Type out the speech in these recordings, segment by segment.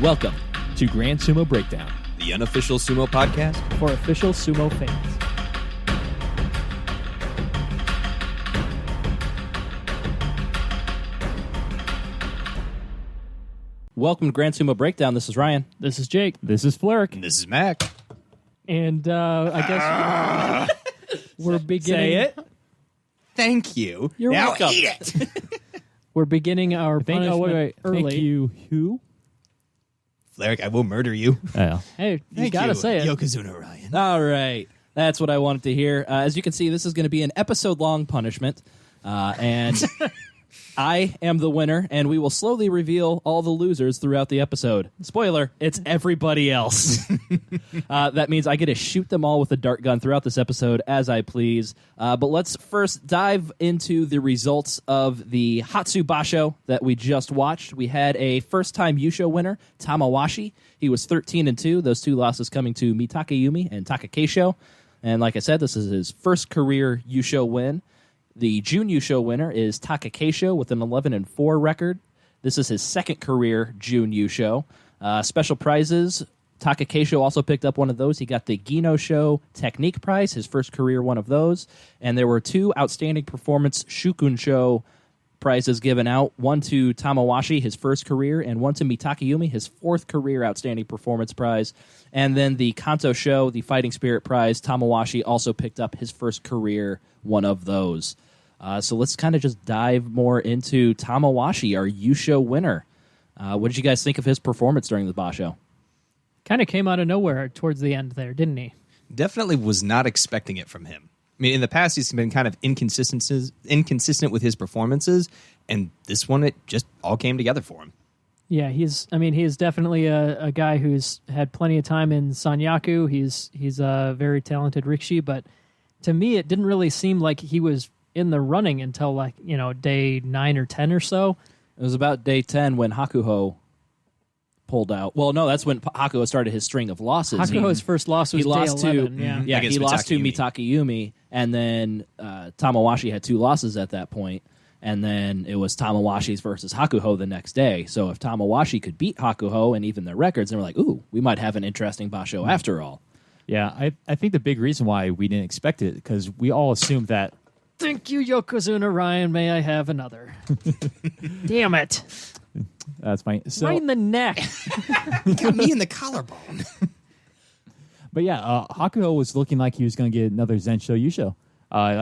Welcome to Grand Sumo Breakdown, the unofficial sumo podcast for official sumo fans. Welcome to Grand Sumo Breakdown. This is Ryan. This is Jake. This is Flerick. and this is Mac. And I guess we're beginning. Say it. Thank you. You're now welcome. eat it. We're beginning our punishment early. Thank you, who? Flerick, I will murder you. Yeah. Hey, you Thank gotta you, say it. Yokozuna Ryan. All right. That's what I wanted to hear. As you can see, this is going to be an episode-long punishment. And I am the winner, and we will slowly reveal all the losers throughout the episode. Spoiler, it's everybody else. That means I get to shoot them all with a dart gun throughout this episode as I please. But let's first dive into the results of the Hatsu Basho that we just watched. We had a first-time Yusho winner, Tamawashi. He was 13-2. Those two losses coming to Mitakeyumi and Takakeisho. And like I said, this is his first career Yusho win. The June Yusho winner is Takakeisho with an 11-4 record. This is his second career June Yusho. Special prizes, Takakeisho also picked up one of those. He got the Gino Show Technique Prize, his first career one of those. And there were two Outstanding Performance Shukun Show prizes given out, one to Tamawashi, his first career, and one to Mitakeyumi, his fourth career Outstanding Performance Prize. And then the Kanto Show, the Fighting Spirit Prize, Tamawashi also picked up his first career one of those. So let's kind of just dive more into Tamawashi, our Yusho winner. What did you guys think of his performance during the Basho? Kind of came out of nowhere towards the end there, didn't he? Definitely was not expecting it from him. I mean, in the past, he's been kind of inconsistent with his performances, and this one, it just all came together for him. Yeah, he is definitely a guy who's had plenty of time in Sanyaku. He's a very talented rikishi, but to me, it didn't really seem like he was in the running until day 9 or 10 or so. It was about day 10 when Hakuho pulled out. Well, no, that's when Hakuho started his string of losses. Hakuho's first loss was day 11. Yeah, he lost to Mitakeyumi, and then Tamawashi had two losses at that point, and then it was Tamawashi's versus Hakuho the next day. So if Tamawashi could beat Hakuho and even their records, then we're like, ooh, we might have an interesting Basho after all. Yeah, I think the big reason why we didn't expect it, because we all assumed that... Thank you, Yokozuna Ryan. May I have another? Damn it. That's fine. So, right in the neck. You got me in the collarbone. But yeah, Hakuho was looking like he was going to get another Zensho Yusho.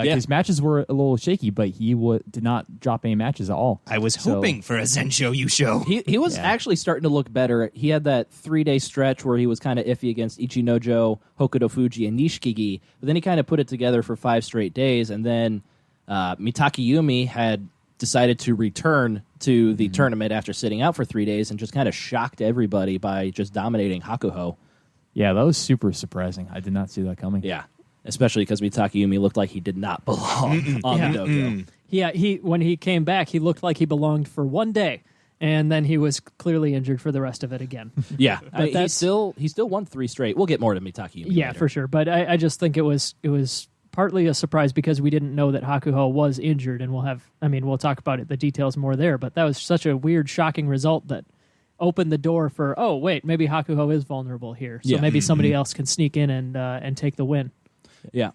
His matches were a little shaky, but he did not drop any matches at all. I was hoping for a Zensho Yusho. He was actually starting to look better. He had that 3-day stretch where he was kind of iffy against Ichinojo, Hokuto Fuji, and Nishikigi, but then he kind of put it together for 5 straight days, and then Mitakeyumi had decided to return to the tournament after sitting out for 3 days and just kind of shocked everybody by just dominating Hakuho. Yeah, that was super surprising. I did not see that coming. Yeah, especially because Mitakeyumi looked like he did not belong on the dojo. Yeah, when he came back, he looked like he belonged for one day, and then he was clearly injured for the rest of it again. Yeah, But he still won 3 straight. We'll get more to Mitakeyumi Yeah, later. for sure. But I just think it was partly a surprise because we didn't know that Hakuho was injured, and we'll talk about the details more there. But that was such a weird, shocking result that opened the door for, oh wait, maybe Hakuho is vulnerable here, so maybe somebody else can sneak in and take the win. Yeah.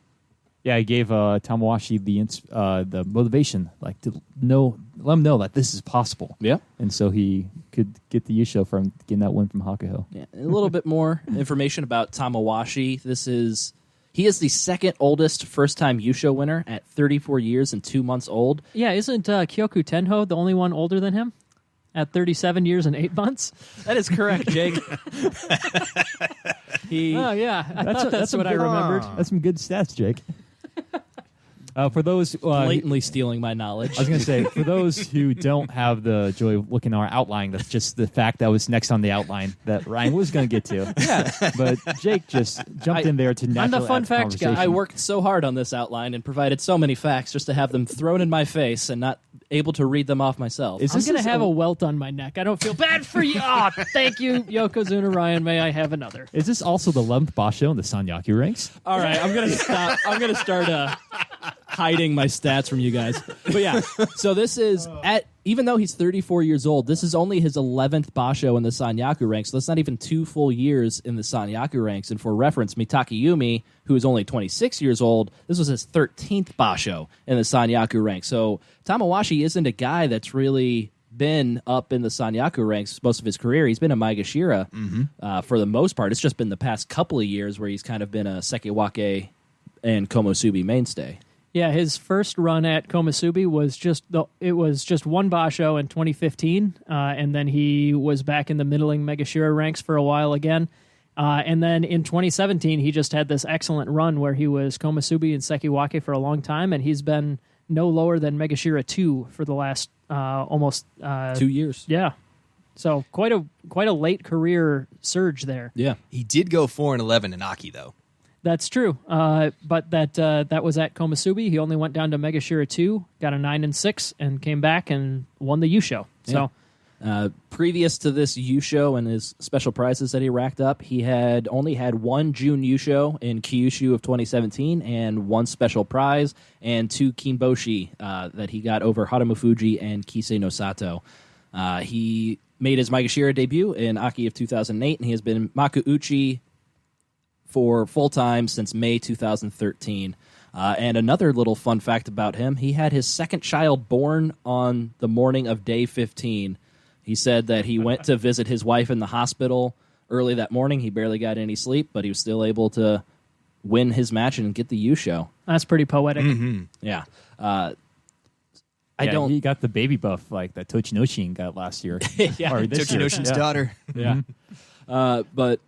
Yeah, he gave Tamawashi the motivation, like to let him know that this is possible. Yeah. And so he could get the Yusho from getting that win from Hakuho. Yeah. A little bit more information about Tamawashi. He is the second oldest first-time Yusho winner at 34 years and 2 months old. Yeah, isn't Kyoku Tenho the only one older than him? At 37 years and 8 months? That is correct, Jake. Oh, yeah. I thought that's what I remembered. That's some good stats, Jake. For those Blatantly stealing my knowledge. I was going to say, for those who don't have the joy of looking at our outline, that's just the fact that was next on the outline that Ryan was going to get to. Yeah, but Jake just jumped in there to naturally I'm the fun add fact conversation. guy. I worked so hard on this outline and provided so many facts just to have them thrown in my face and not able to read them off myself. I'm going to have a welt on my neck. I don't feel bad for you. Oh, thank you, Yokozuna Ryan. May I have another? Is this also the 11th Basho in the Sanyaku ranks? All right, I'm going to stop. I'm going to start hiding my stats from you guys. But yeah, so this is even though he's 34 years old, this is only his 11th basho in the Sanyaku ranks, so that's not even 2 full years in the Sanyaku ranks. And for reference, Mitakayumi, who is only 26 years old, this was his 13th basho in the Sanyaku ranks. So Tamawashi isn't a guy that's really been up in the Sanyaku ranks most of his career. He's been a Maegashira for the most part. It's just been the past couple of years where he's kind of been a Sekiwake and Komusubi mainstay. Yeah, his first run at Komusubi was just one basho in 2015, and then he was back in the middling Megashira ranks for a while again. And then in 2017, he just had this excellent run where he was Komusubi and Sekiwake for a long time, and he's been no lower than Megashira 2 for the last almost 2 years. Yeah, so quite a late career surge there. Yeah. He did go 4-11 in Aki, though. That's true, but that was at Komusubi. He only went down to Megashira 2, got a 9-6, and came back and won the Yusho. So, previous to this Yusho and his special prizes that he racked up, he had only had 1 June Yusho in Kyushu of 2017 and 1 special prize and 2 Kinboshi that he got over Haramu Fuji and Kisei no Sato. He made his Maegashira debut in Aki of 2008, and he has been Makuuchi for full-time since May 2013. And another little fun fact about him, he had his second child born on the morning of day 15. He said that he went to visit his wife in the hospital early that morning. He barely got any sleep, but he was still able to win his match and get the Yusho. that's pretty poetic. Yeah. He got the baby buff like that Tochinoshin got last year. Yeah. Or this year. Tochinoshin's daughter. Yeah. But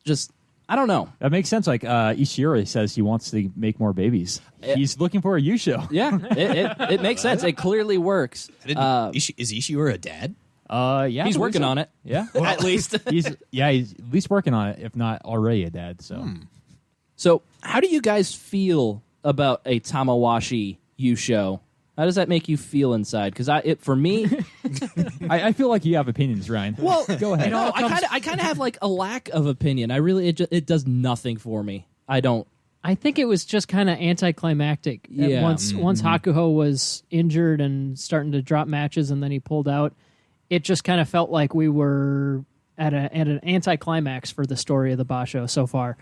just, I don't know. That makes sense. Like Ishiro says he wants to make more babies. He's looking for a Yusho. Yeah, it makes sense. It clearly works. Is Ishihara a dad? Yeah, He's working on it. Yeah, At least. he's at least working on it, if not already a dad. So, So, how do you guys feel about a Tamawashi Yusho? How does that make you feel inside? Because for me, I feel like you have opinions, Ryan. well, Go ahead. No, I kind of have like a lack of opinion. I really it does nothing for me. I don't. I think it was just kind of anticlimactic. Yeah. Once Hakuho was injured and starting to drop matches, and then he pulled out, it just kind of felt like we were at an anticlimax for the story of the Basho so far.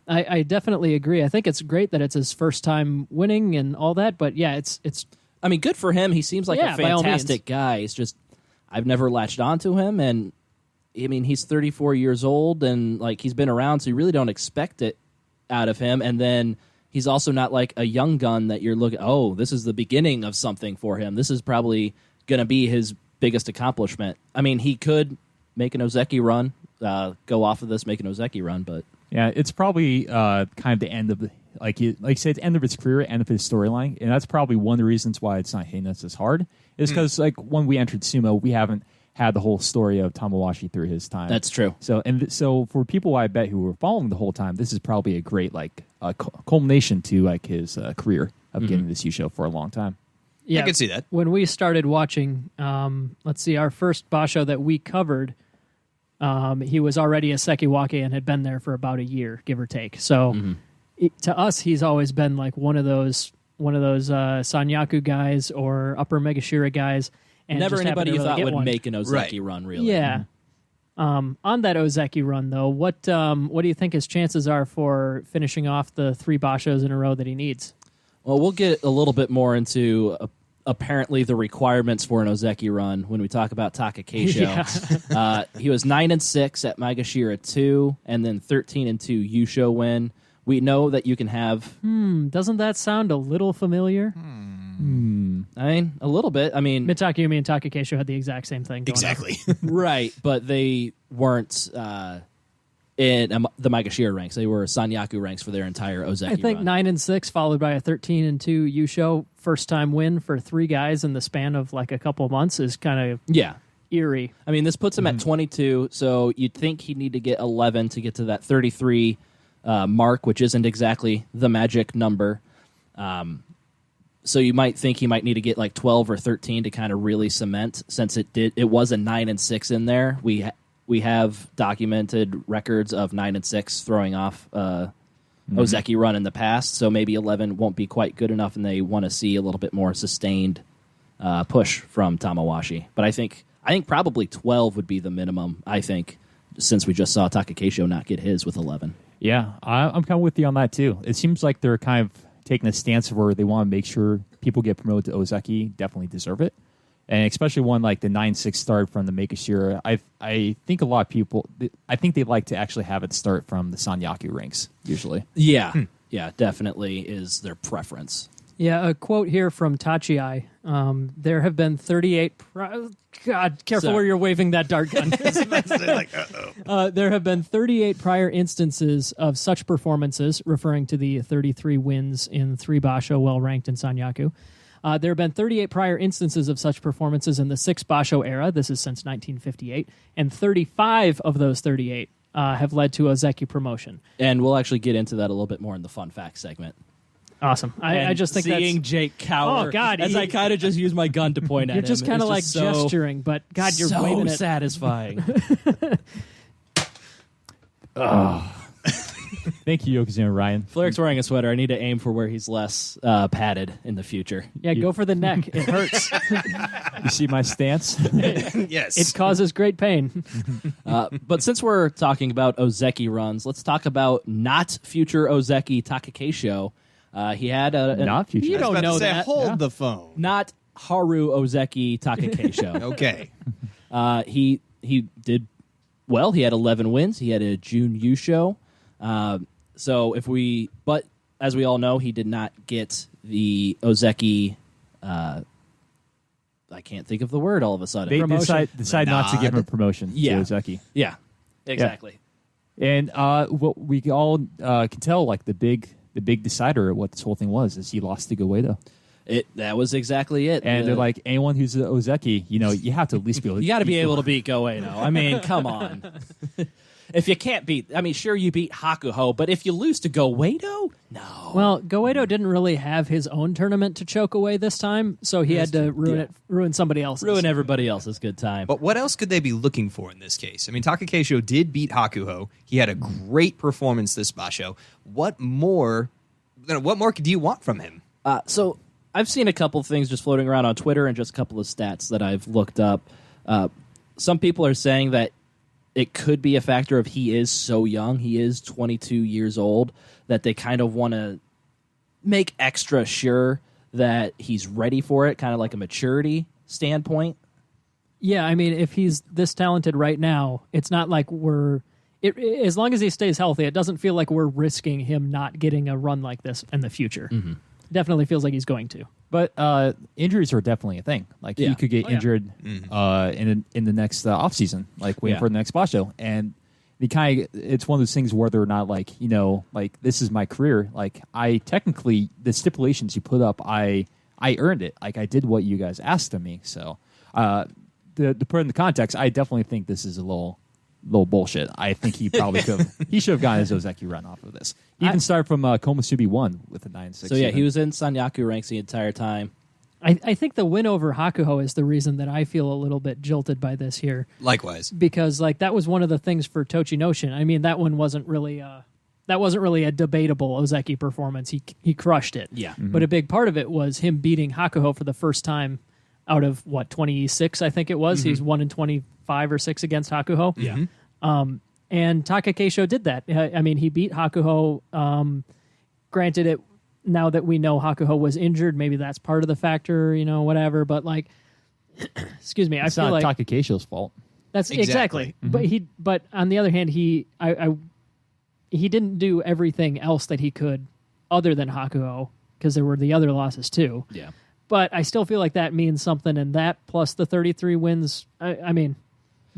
I definitely agree. I think it's great that it's his first time winning and all that, but yeah, it's. I mean, good for him. He seems like Yeah, a by all means. fantastic guy. It's just I've never latched onto him, and I mean, he's 34 years old, and like he's been around, so you really don't expect it out of him. And then he's also not like a young gun that you're looking. Oh, this is the beginning of something for him. This is probably going to be his biggest accomplishment. I mean, he could make an Ozeki run, go off of this, make an Ozeki run, but Yeah, it's probably kind of the end of the like you say, it's end of his career, end of his storyline, and that's probably one of the reasons why it's not hitting us as hard. Is because like when we entered sumo, we haven't had the whole story of Tamawashi through his time. that's true. So for people I bet who were following the whole time, this is probably a great like culmination to like his career of getting this Yusho for a long time. Yeah, I could see that. When we started watching, let's see, our first Basho that we covered, he was already a Sekiwake and had been there for about a year, give or take. So to us, he's always been like one of those Sanyaku guys or upper Megashira guys. And Never just anybody you happened to thought really would get one. make an Ozeki Right. run, really. Yeah. On that Ozeki run, though, what do you think his chances are for finishing off the 3 Bashos in a row that he needs? Well, we'll get a little bit more into apparently the requirements for an Ozeki run when we talk about Takakeisho. Yeah. He was 9-6 at Maegashira 2, and then 13-2 Yusho win. We know that you can have. Doesn't that sound a little familiar? I mean, a little bit. I mean, Mitakayumi and Takakeisho had the exact same thing going on. Exactly. right, but they weren't in the Maegashira ranks. They were Sanyaku ranks for their entire Ozeki I think run. 9-6 followed by a 13-2 Yusho first time win for 3 guys in the span of like a couple of months is kind of Yeah. eerie. I mean, this puts him at 22, so you'd think he'd need to get 11 to get to that 33 mark, which isn't exactly the magic number. So you might think he might need to get like 12 or 13 to kind of really cement, since it was a 9-6 in there. We have documented records of 9-6 throwing off Ozeki run in the past, so maybe 11 won't be quite good enough, and they want to see a little bit more sustained push from Tamawashi. But I think probably 12 would be the minimum, I think, since we just saw Takakeisho not get his with 11. Yeah, I'm kind of with you on that, too. It seems like they're kind of taking a stance where they want to make sure people get promoted to Ozeki definitely deserve it. And especially one like the 9-6 start from the Makashira. I think a lot of people, I think they like to actually have it start from the Sanyaku ranks, usually. Yeah, yeah, definitely is their preference. Yeah, a quote here from Tachiai. There have been 38... God, careful Sorry. where you're waving that dart gun. There have been 38 prior instances of such performances, referring to the 33 wins in 3 Basho well ranked in Sanyaku. There have been 38 prior instances of such performances in the 6 Basho era. This is since 1958. And 35 of those 38 have led to Ozeki promotion. And we'll actually get into that a little bit more in the fun fact segment. Awesome. I just think seeing that's... Jake cower. Oh, God, as I kind of just use my gun to point at You're him. just kind of like It's just gesturing, but God, you're so waving it. satisfying. Thank you, Yokozuna Ryan. Flarrick's wearing a sweater. I need to aim for where he's less padded in the future. Yeah, go for the neck. It hurts. You see my stance? Yes. It causes great pain. But since we're talking about Ozeki runs, let's talk about not future Ozeki Takakeisho. He had Not future. You I was don't about know to say, that. hold Yeah. the phone. not Haru Ozeki Takakeisho. Okay. He did well. He had 11 wins. He had a June Yusho. But as we all know, he did not get the Ozeki. I can't think of the word all of a sudden. They Promotion. decide not to give him a promotion Yeah. to Ozeki. Yeah, exactly. And what we all can tell, like the big decider of what this whole thing was, is he lost to Goedo. That was exactly it. And they're like, anyone who's an Ozeki, you have to at least be able to... you got to be able to beat Goedo. I mean, come on. If you can't beat, sure you beat Hakuho, but if you lose to Goedo, no. Well, Goedo didn't really have his own tournament to choke away this time, so he had to ruin somebody else's. Ruin everybody else's good time. But what else could they be looking for in this case? I mean, Takakeisho did beat Hakuho. He had a great performance this Basho. What more do you want from him? So I've seen a couple things just floating around on Twitter and just a couple of stats that I've looked up. Some people are saying that it could be a factor of he is so young. He is 22 years old, that they kind of want to make extra sure that he's ready for it, kind of like a maturity standpoint. Yeah, I mean, if he's this talented right now, it's not like as long as he stays healthy, it doesn't feel like we're risking him not getting a run like this in the future. Mm-hmm. Definitely feels like he's going to. But injuries are definitely a thing. Like Yeah. he could get injured in the next off season, like waiting Yeah. for the next Basho. And it's one of those things where they're not like, like this is my career. Like I technically, the stipulations you put up, I earned it. Like I did what you guys asked of me. So to put it in the context, I definitely think this is a little bullshit. I think he probably he should have gotten his Ozeki run off of this. He even started from Komusubi 1 with a 9-6. So yeah, he was in Sanyaku ranks the entire time. I think the win over Hakuho is the reason that I feel a little bit jilted by this here. Likewise. Because like that was one of the things for Tochinoshin. I mean, that one wasn't really a debatable Ozeki performance. He crushed it. Yeah. But a big part of it was him beating Hakuho for the first time out of 26, I think it was. He's 1-25 or 6 against Hakuho. Yeah. And Takakeisho did that. I mean, he beat Hakuho. Granted, it now that we know Hakuho was injured, maybe that's part of the factor, whatever. But like, excuse me, It's I feel not like Takakeisho's fault. that's Exactly. exactly. But on the other hand, he didn't do everything else that he could other than Hakuho, because there were the other losses too. Yeah. But I still feel like that means something, and that plus the 33 wins. I mean,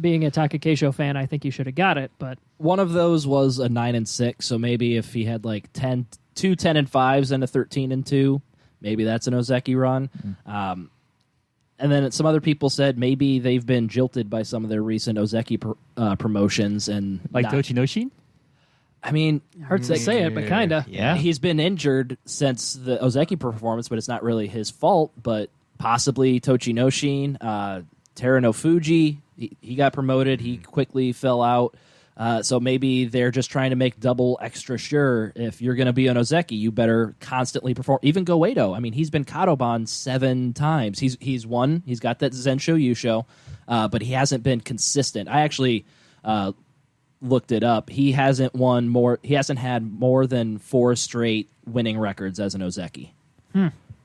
being a Takakeisho fan, I think he should have got it. But One of those was a 9-6, so maybe if he had like 2 10-5s and a 13-2, maybe that's an Ozeki run. And then some other people said maybe they've been jilted by some of their recent Ozeki promotions and Like not- Tochinoshin? I mean, hurts to say it, but kind of. Yeah. he's been injured since the Ozeki performance, but it's not really his fault. But possibly Tochinoshin, Terano Fuji, he got promoted. He quickly fell out. So maybe they're just trying to make double extra sure. If you're going to be an Ozeki, you better constantly perform. Even Goedo, I mean, he's been Kadoban 7 times. He's won. He's got that Zensho Yusho, but he hasn't been consistent. I actually looked it up. He hasn't won more. He hasn't had more than 4 straight winning records as an Ozeki.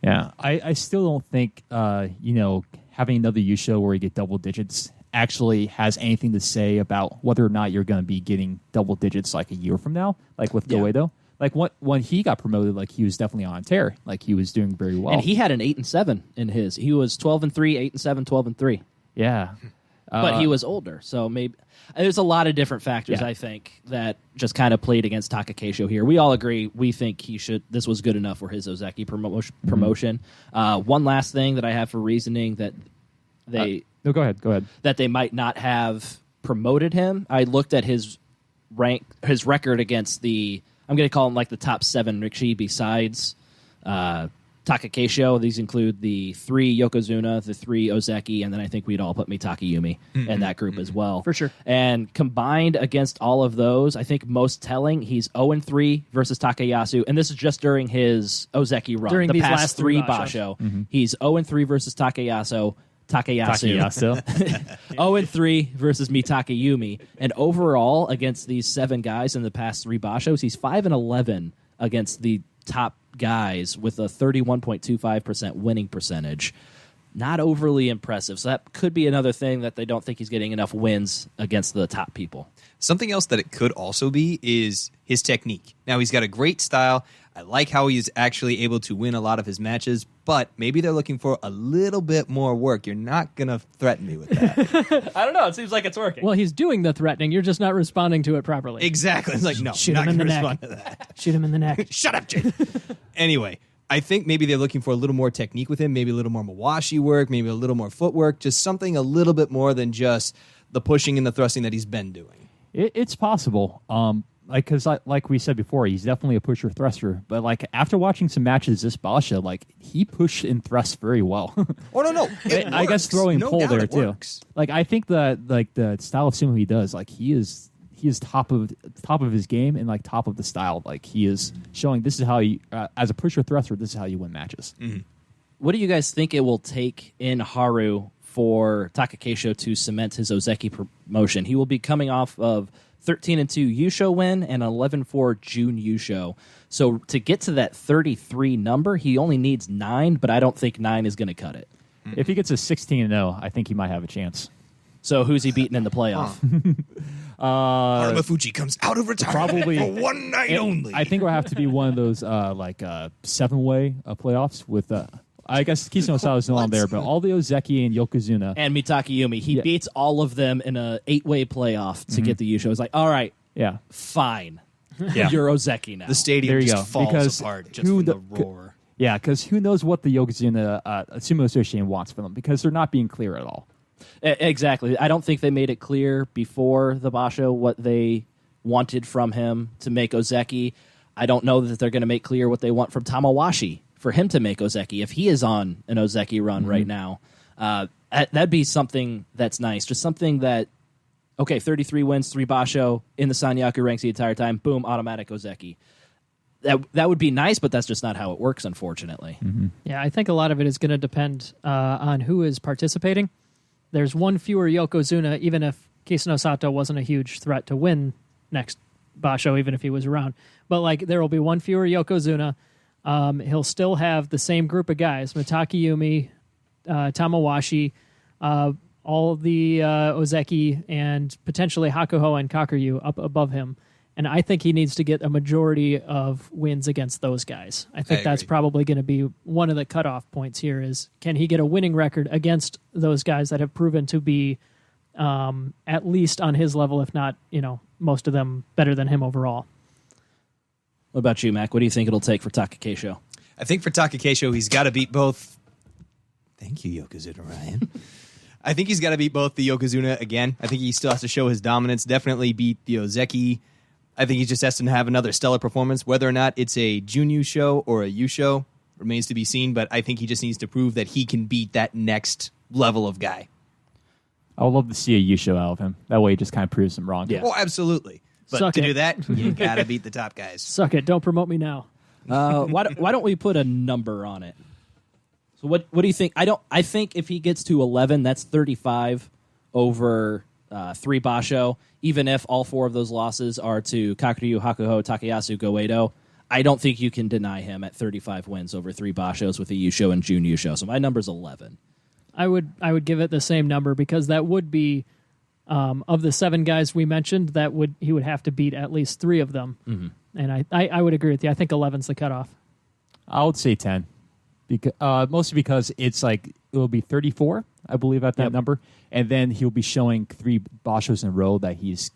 Yeah, I still don't think having another Yusho where you get double digits actually has anything to say about whether or not you're going to be getting double digits like a year from now, like with Goedo. Like when he got promoted, like he was definitely on a tear. Like he was doing very well. And he had an 8-7 in his. He was 12-3, 8-7, 12-3. Yeah. But he was older, so maybe there's a lot of different factors. I think that just kind of played against Takakeisho here. We all agree. We think this was good enough for his Ozeki promotion. One last thing that I have for reasoning that they no, go ahead. That they might not have promoted him. I looked at his record against I'm going to call him like the top 7 Rikishi besides Takakeisho. These include the 3 Yokozuna, the 3 Ozeki, and then I think we'd all put Mitake Yumi in that group as well. For sure. And combined against all of those, I think most telling, he's 0-3 versus Takayasu, and this is just during his Ozeki run. During the these past last 3 3 Basho. He's 0-3 versus Takayasu. 0-3 versus Mitake Yumi. And overall, against these 7 guys in the past 3 Bashos, he's 5-11 against the top guys with a 31.25% winning percentage. Not overly impressive. So that could be another thing that they don't think he's getting enough wins against the top people. Something else that it could also be is his technique. Now, he's got a great style. I like how he's actually able to win a lot of his matches, but maybe they're looking for a little bit more work. You're not going to threaten me with that. I don't know. It seems like it's working. Well, he's doing the threatening. You're just not responding to it properly. Exactly. It's like, no, Shoot not him in going to the respond neck. to that. Shoot him in the neck. Shut up, Jake. Anyway, I think maybe they're looking for a little more technique with him, maybe a little more Mawashi work, maybe a little more footwork, just something a little bit more than just the pushing and the thrusting that he's been doing. It's possible. Because like we said before, he's definitely a pusher thruster. But like after watching some matches this Basha, like he pushed and thrust very well. Oh no, I guess throwing no pole doubt there it too. works. Like I think the style of sumo he does, like he is top of his game and like top of the style. Like he is showing this is how you as a pusher thruster, this is how you win matches. Mm-hmm. What do you guys think it will take in Haru for Takakeisho to cement his Ozeki promotion? He will be coming off of 13-2 Yusho win and 11-4 June Yusho. So to get to that 33 number, he only needs 9, but I don't think 9 is going to cut it. If he gets a 16-0, I think he might have a chance. So who's he beating in the playoff? Mafuji comes out of retirement probably- for one night only. I think it'll have to be one of those 7-way playoffs with. I guess Kisano Sawa is no longer there, but all the Ozeki and Yokozuna. And Mitake Yumi. He beats all of them in a 8-way playoff to get the Yusho. It's like, all right, Yeah. fine. Yeah. You're Ozeki now. the stadium There you just go. falls Because apart just who from the the- roar. Yeah, because who knows what the Yokozuna Sumo Association wants from them, because they're not being clear at all. Exactly. I don't think they made it clear before the Basho what they wanted from him to make Ozeki. I don't know that they're going to make clear what they want from Tamawashi for him to make Ozeki if he is on an Ozeki run right now. That'd be something that's nice. Just something that, okay, 33 wins, 3 Basho, in the Sanyaku ranks the entire time, boom, automatic Ozeki. That would be nice, but that's just not how it works, unfortunately. Yeah, I think a lot of it is going to depend on who is participating. There's one fewer Yokozuna, even if Kisano Sato wasn't a huge threat to win next Basho, even if he was around. But like, there will be one fewer Yokozuna. He'll still have the same group of guys: Mitake Yumi, Tamawashi, all of the Ozeki, and potentially Hakuho and Kakuryu up above him. And I think he needs to get a majority of wins against those guys. I think that's agree. probably going to be one of the cutoff points here is, can he get a winning record against those guys that have proven to be at least on his level, if not, most of them better than him overall. What about you, Mac? What do you think it'll take for Takakeisho? I think for Takakeisho, he's got to beat both. Thank you, Yokozuna Ryan. I think he's got to beat both the Yokozuna again. I think he still has to show his dominance. Definitely beat the Ozeki. I think he just has to have another stellar performance. Whether or not it's a Junyu show or a Yusho remains to be seen, but I think he just needs to prove that he can beat that next level of guy. I would love to see a Yusho out of him. That way, he just kind of proves him wrong. Yeah. Oh, absolutely. But Suck to it. do that, you got to beat the top guys. Suck it. Don't promote me now. Why don't we put a number on it? So what do you think? I think if he gets to 11, that's 35 over 3 Basho. Even if all 4 of those losses are to Kakuryu, Hakuho, Takayasu, Goedo, I don't think you can deny him at 35 wins over 3 Bashos with a Yusho and Jun Yusho. So my number's 11. I would give it the same number because that would be of the 7 guys we mentioned. He would have to beat at least 3 of them. Mm-hmm. And I would agree with you. I think 11's the cutoff. I would say 10, mostly because it's like it will be 34, I believe, at that number, and then he'll be showing 3 Bashos in a row that he's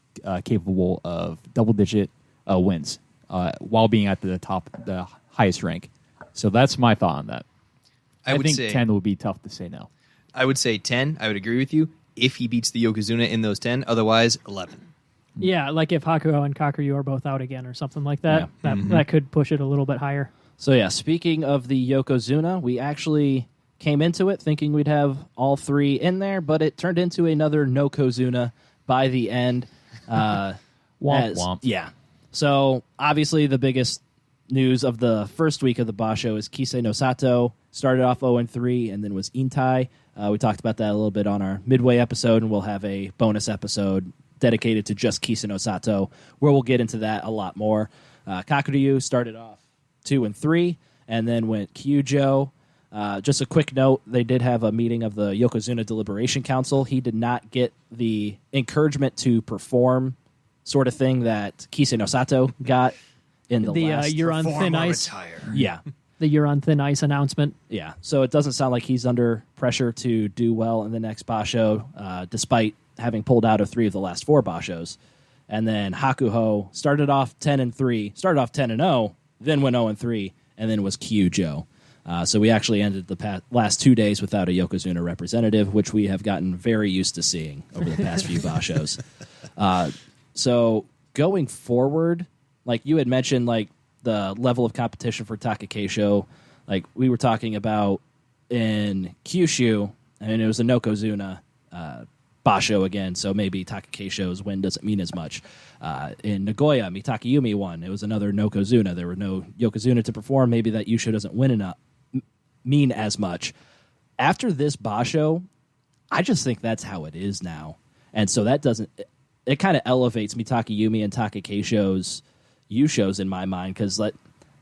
capable of double-digit wins while being at the highest rank. So that's my thought on that. I think 10 would be tough to say now. I would say 10. I would agree with you if he beats the Yokozuna in those 10. Otherwise, 11. Yeah, like if Hakuho and Kakuryu are both out again or something like that, that could push it a little bit higher. So yeah, speaking of the Yokozuna, we actually came into it thinking we'd have all 3 in there, but it turned into another Nokozuna by the end. Womp womp. Yeah. So obviously the biggest news of the first week of the Basho is Kisei no Sato started off 0-3 and then was Intai. We talked about that a little bit on our midway episode, and we'll have a bonus episode dedicated to just Kisei no Sato, where we'll get into that a lot more. Kakuryu started off 2-3, and then went Kyujo. Just a quick note, they did have a meeting of the Yokozuna Deliberation Council. He did not get the encouragement to perform sort of thing that Kisei no Sato got in the last... You're on thin ice. Yeah. The you're on thin ice announcement. Yeah. So it doesn't sound like he's under pressure to do well in the next Basho, despite having pulled out of 3 of the last 4 Bashos. And then Hakuho started off 10-0, then went 0-3, and then was Kyujo. So we actually ended the last 2 days without a Yokozuna representative, which we have gotten very used to seeing over the past few Bashos. So going forward, like you had mentioned, like the level of competition for Takakeisho, like we were talking about in Kyushu, and it was a Nokozuna Basho again, so maybe Takakeisho's win doesn't mean as much. In Nagoya, Mitakayumi won. It was another Nokozuna. There were no Yokozuna to perform. Maybe that Yusho doesn't mean as much. After this Basho, I just think that's how it is now. And so that doesn't... It kind of elevates Mitakayumi and Takakeisho's Yushos in my mind, because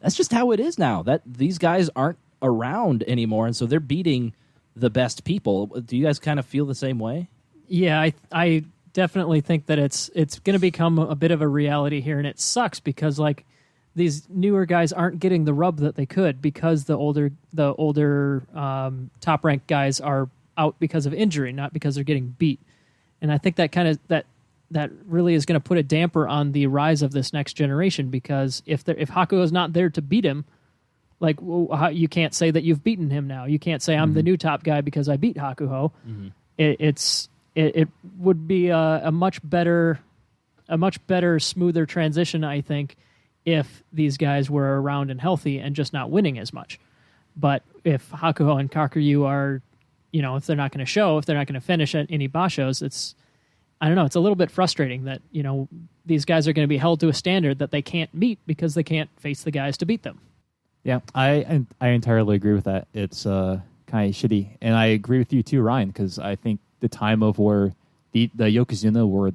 that's just how it is now. That these guys aren't around anymore, and so they're beating the best people. Do you guys kind of feel the same way? Yeah, I definitely think that it's going to become a bit of a reality here, and it sucks because like these newer guys aren't getting the rub that they could because the older top ranked guys are out because of injury, not because they're getting beat. And I think that really is going to put a damper on the rise of this next generation, because if Hakuho is not there to beat him, like you can't say that you've beaten him now. You can't say I'm the new top guy because I beat Hakuho. Mm-hmm. It would be a much better, smoother transition, I think, if these guys were around and healthy and just not winning as much. But if Hakuho and Kakuryu are, if they're not going to show, if they're not going to finish at any Bashos, I don't know, it's a little bit frustrating that, these guys are going to be held to a standard that they can't meet because they can't face the guys to beat them. Yeah, I entirely agree with that. It's kind of shitty. And I agree with you too, Ryan, because I think the time of where the Yokozuna were,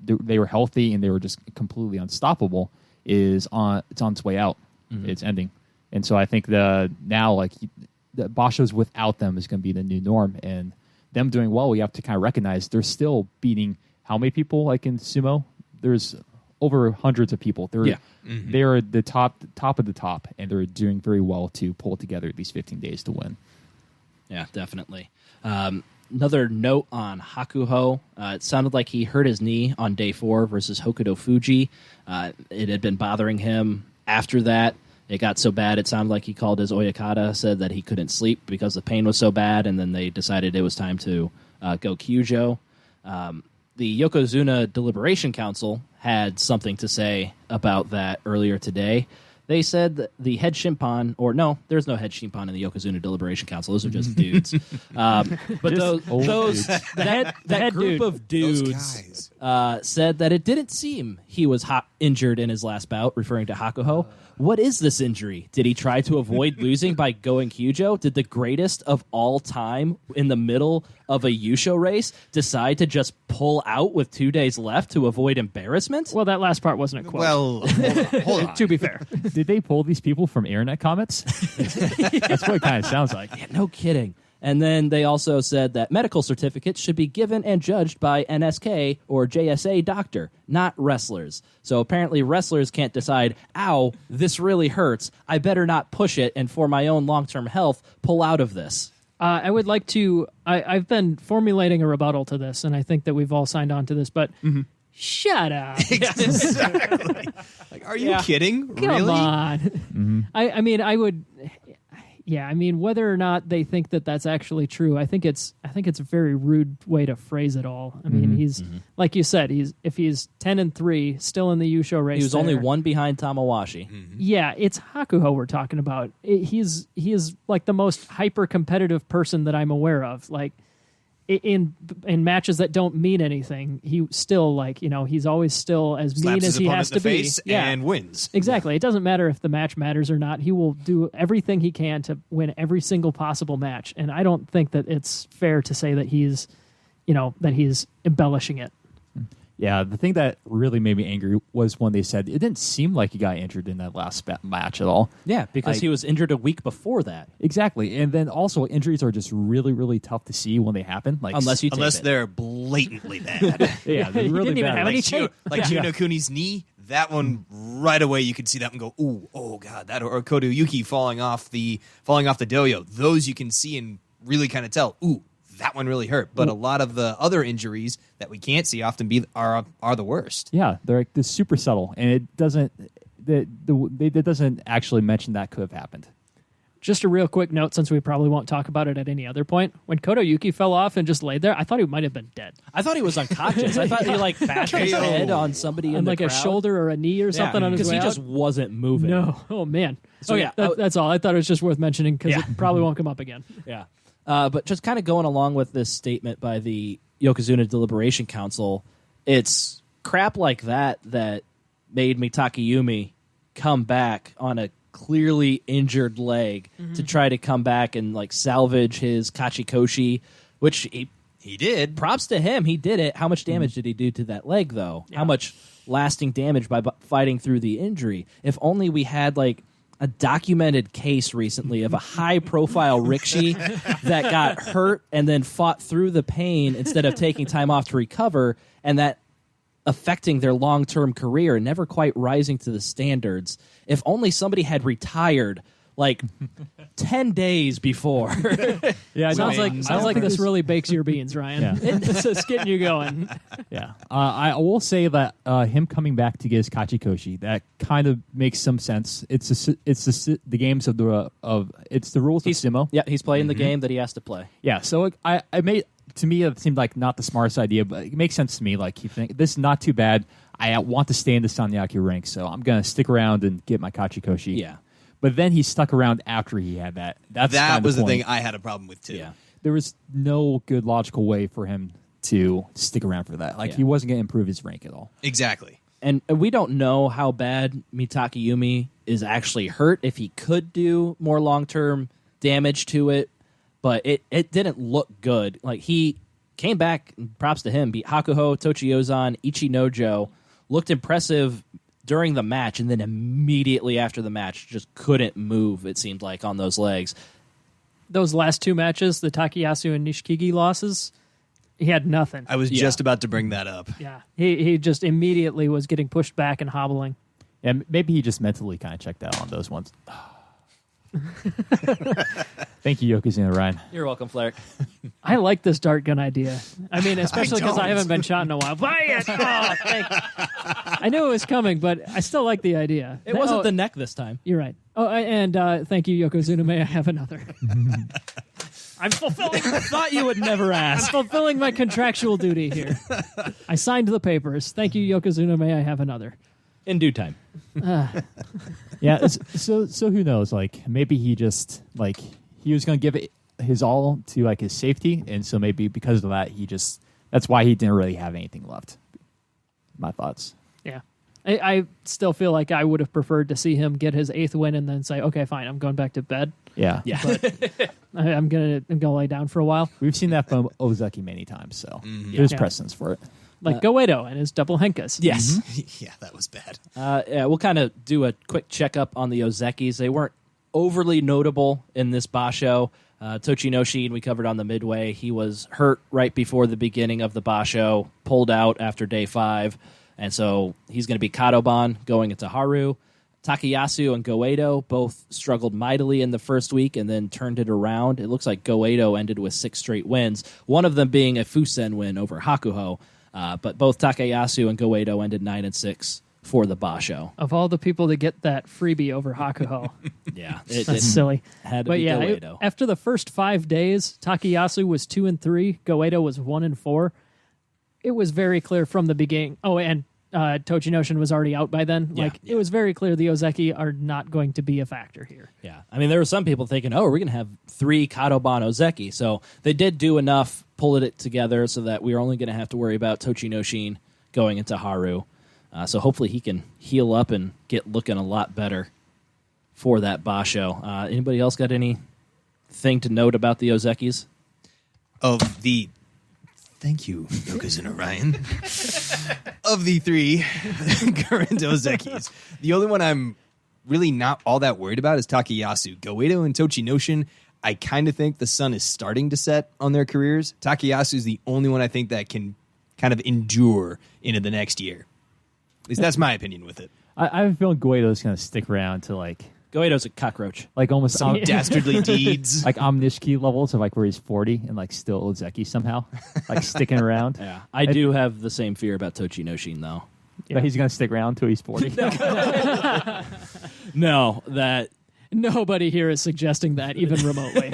they were healthy and they were just completely unstoppable it's on its way out. Mm-hmm. It's ending. And so I think now like the Bashos without them is going to be the new norm, and them doing well, we have to kind of recognize they're still beating how many people? Like in sumo, there's over hundreds of people. They're the top of the top, and they're doing very well to pull together these 15 days to win. Yeah, definitely. Another note on Hakuho. It sounded like he hurt his knee on day 4 versus Hokuto Fuji. It had been bothering him after that. It got so bad, it sounded like he called his Oyakata, said that he couldn't sleep because the pain was so bad, and then they decided it was time to go Kyujo. The Yokozuna Deliberation Council had something to say about that earlier today. They said that the head shimpan, or no, there's no head shimpan in the Yokozuna Deliberation Council. Those are just dudes. But those that head group dude. of dudes guys. said that it didn't seem he was injured in his last bout, referring to Hakuho. What is this injury? Did he try to avoid losing by going Kyujo? Did the greatest of all time in the middle of a Yusho race decide to just pull out with 2 days left to avoid embarrassment? Well, that last part wasn't a quote. Well, hold on. To be fair. Did they pull these people from internet comments? That's what it kind of sounds like. Yeah, no kidding. And then they also said that medical certificates should be given and judged by NSK or JSA doctor, not wrestlers. So apparently wrestlers can't decide, ow, this really hurts. I better not push it, and for my own long-term health, pull out of this. I would like to. I've been formulating a rebuttal to this, and I think that we've all signed on to this, but shut up. Exactly. Like, are you kidding? Come Really? on. I mean, I would. Yeah, I mean, whether or not they think that that's actually true, I think it's a very rude way to phrase it all. I mean, he's like you said, if he's 10-3, still in the Yusho race. He was only there. one behind Tamawashi. Yeah, it's Hakuho we're talking about. He is like the most hyper competitive person that I'm aware of. Like in matches that don't mean anything, he still he's always still as Slaps mean his as he opponent has in the to be. face Yeah, and wins. exactly. It doesn't matter if the match matters or not. He will do everything he can to win every single possible match. And I don't think that it's fair to say that he's embellishing it. Yeah, the thing that really made me angry was when they said it didn't seem like he got injured in that last match at all. Yeah, because he was injured a week before that. Exactly. And then also injuries are just really, really tough to see when they happen. Like Unless you take Unless it. they're blatantly bad. yeah, they're really didn't even bad. have Like, any tape. Like Juno Kuni's knee, that one right away you could see that and go, ooh, oh god, that or Kodo Yuki falling off the doyo. Those you can see and really kind of tell, ooh, that one really hurt. But a lot of the other injuries that we can't see often are the worst. yeah, they're super subtle, and it doesn't. It doesn't actually mention that could have happened. Just a real quick note, since we probably won't talk about it at any other point. When Kodo Yuki fell off and just laid there, I thought he might have been dead. I thought he was unconscious. I thought he bashed his head on somebody in And the like crowd. a shoulder or a knee or something on his because way he out. just wasn't moving. No. Oh, man. So, oh, yeah, yeah. That's all. I thought it was just worth mentioning because it probably won't come up again. Yeah. But just kind of going along with this statement by the Yokozuna Deliberation Council, it's crap like that made Mitake Yumi come back on a clearly injured leg to try to come back and salvage his Kachikoshi, which He did. props to him. He did it. How much damage did he do to that leg, though? How much lasting damage by fighting through the injury? If only we had a documented case recently of a high-profile rickshi that got hurt and then fought through the pain instead of taking time off to recover, and that affecting their long-term career and never quite rising to the standards. If only somebody had retired 10 days before. Yeah, Sounds like this really bakes your beans, Ryan. Yeah. It's just getting you going. Yeah, I will say that him coming back to get his Kachikoshi, that kind of makes some sense. It's the games of it's the rules of sumo. Yeah, he's playing the game that he has to play. Yeah, so to me it seemed like not the smartest idea, but it makes sense to me. Like you think this is not too bad. I want to stay in the Sanyaki rank, so I'm gonna stick around and get my Kachikoshi. Yeah. But then he stuck around after he had that. That was the point. thing I had a problem with too. Yeah. There was no good logical way for him to stick around for that. Like Yeah. he wasn't going to improve his rank at all. Exactly. And we don't know how bad Mitake Yumi is actually hurt, if he could do more long-term damage to it, but it didn't look good. Like, he came back, props to him, beat Hakuho, Tochiozan, Ichinojo, looked impressive during the match, and then immediately after the match just couldn't move, it seemed like, on those legs. Those last two matches, the Takayasu and Nishikigi losses, he had nothing. I was just about to bring that up. Yeah. He just immediately was getting pushed back and hobbling. And maybe he just mentally kind of checked out on those ones. Thank you, Yokozuna Ryan. You're welcome, Flair. I like this dart gun idea. I mean, especially because I don't. haven't been shot in a while. Buy it! Oh, I knew it was coming, but I still like the idea. It wasn't the neck this time. You're right. Oh, and thank you, Yokozuna. May I have another? I'm fulfilling. I thought you would never I'm ask. fulfilling my contractual duty here. I signed the papers. Thank you, Yokozuna. May I have another? In due time. Yeah. So who knows? Like maybe he just like he was going to give it his all to like his safety, and so maybe because of that, that's why he didn't really have anything left. My thoughts. Yeah. I still feel like I would have preferred to see him get his 8th win and then say, okay, fine, I'm going back to bed. Yeah. Yeah. I'm gonna lay down for a while. We've seen that from Ozeki many times, so there's Yeah. precedence for it. Like Goedo and his double henkas. Yes. Yeah, that was bad. Yeah, we'll kind of do a quick checkup on the Ozekis. They weren't overly notable in this Basho. Tochinoshin, we covered on the midway. He was hurt right before the beginning of the Basho, pulled out after day 5, and so he's going to be Kadoban going into Haru. Takayasu and Goedo both struggled mightily in the first week and then turned it around. It looks like Goedo ended with 6 straight wins, one of them being a Fusen win over Hakuho. But both Takayasu and Goedo ended 9-6 for the Basho. Of all the people to get that freebie over Hakuho. Yeah, That's silly. had to But be yeah, Goedo. after the first 5 days, Takayasu was 2-3, Goedo was 1-4. It was very clear from the beginning. Oh, and Tochinoshin was already out by then. Yeah, It was very clear the Ozeki are not going to be a factor here. Yeah, I mean, there were some people thinking, oh, we're going to have 3 Kadoban Ozeki. So they did do enough, pulling it together so that we are only going to have to worry about Tochinoshin going into Haru. So hopefully he can heal up and get looking a lot better for that Basho. Anybody else got anything to note about the Ozekis? Thank you, Yokozuna Ryan. Of the 3 current Ozekis, the only one I'm really not all that worried about is Takayasu. Goedo and Tochinoshin, I kind of think the sun is starting to set on their careers. Takayasu is the only one I think that can kind of endure into the next year. At least that's my opinion with it. I have a feeling Goedo's going to stick around to like Goedo's a cockroach. almost Some dastardly deeds. like Omnishiki levels of like where he's 40 and like still Ozeki somehow, like sticking around. Yeah, I do have the same fear about Tochinoshin, though. But he's going to stick around until he's 40. No, that Nobody here is suggesting that, even remotely.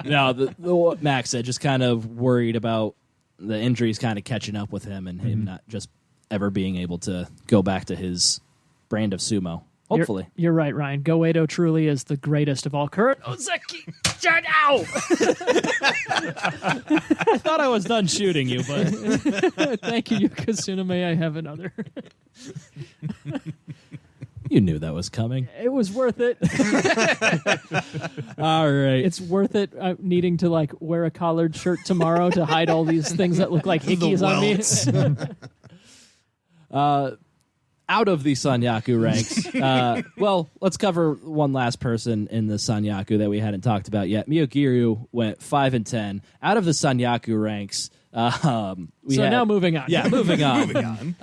no, the what Max said, just kind of worried about the injuries kind of catching up with him and him not just ever being able to go back to his brand of sumo. Hopefully. You're right, Ryan. Goedo truly is the greatest of all current Ozeki. Shut out! I thought I was done shooting you, but Thank you, Yokozuna. May I have another? you knew that was coming. It was worth it. All right. It's worth it needing to like wear a collared shirt tomorrow to hide all these things that look like hickeys on me. Out of the Sanyaku ranks, well, let's cover one last person in the Sanyaku that we hadn't talked about yet. Miyogiryu went 5-10. Out of the Sanyaku ranks, Now moving on. Yeah, moving on. Moving on.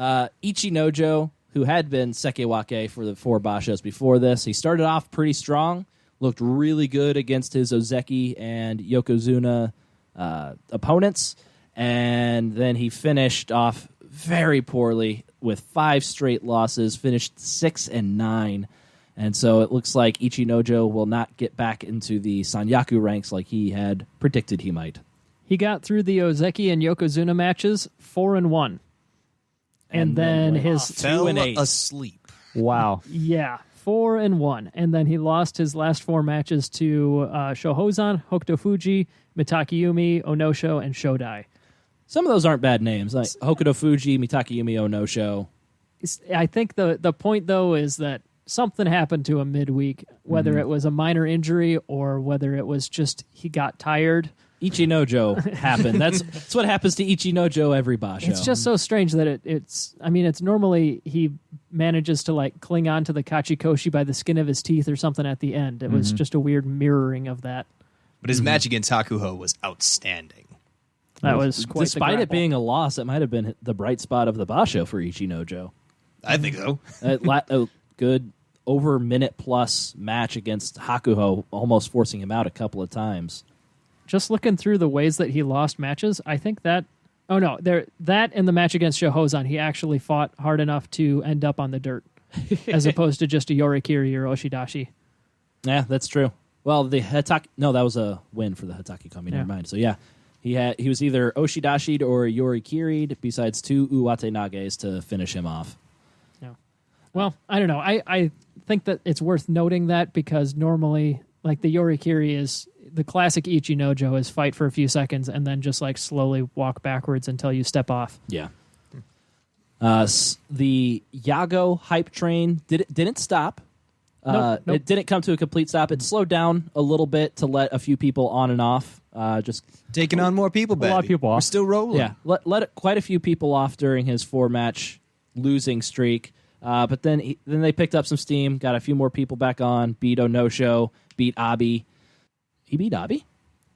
Ichinojo, who had been Sekewake for the 4 Bashos before this, he started off pretty strong, looked really good against his Ozeki and Yokozuna opponents, and then he finished off very poorly with 5 straight losses, finished 6-9. And so it looks like Ichinojo will not get back into the Sanyaku ranks like he had predicted he might. He got through the Ozeki and Yokozuna matches 4-1. And then went his 2-8. asleep. Wow. 4-1. And then he lost his last 4 matches to Shohozan, Hokuto Fuji, Mitakiyumi, Onosho, and Shodai. Some of those aren't bad names, like Hokuto Fuji, Mitakiyumi Onosho. I think the point, though, is that something happened to him midweek, whether it was a minor injury or whether it was just he got tired. Ichinojo happened. That's what happens to Ichinojo every basho. It's just so strange that it's normally he manages to like cling on to the Kachikoshi by the skin of his teeth or something at the end. It was just a weird mirroring of that. But his match against Hakuho was outstanding. That was quite Despite the it being a loss, it might have been the bright spot of the basho for Ichinojo. I think so. A good over minute plus match against Hakuho, almost forcing him out a couple of times. Just looking through the ways that he lost matches, I think that that and the match against Shohozan, he actually fought hard enough to end up on the dirt, as opposed to just a Yorikiri or Oshidashi. Yeah, that's true. Well, the Hitaki, no, that was a win for the Hitaki Kami. Never mind. So yeah, he was either Oshidashi'd or Yorikiri'd, besides 2 Uwate Nages to finish him off. Well, I don't know. I think that it's worth noting that because normally, like the Yorikiri is the classic Ichinojo is fight for a few seconds and then just like slowly walk backwards until you step off. Yeah. The Yago hype train didn't stop. Nope. It didn't come to a complete stop. It slowed down a little bit to let a few people on and off. Just Taking on more people, baby. lot of people off. We're still rolling. yeah, let quite a few people off during his 4-match losing streak. But then they picked up some steam, got a few more people back on. Beat Onosho, beat Abi. He beat Abi?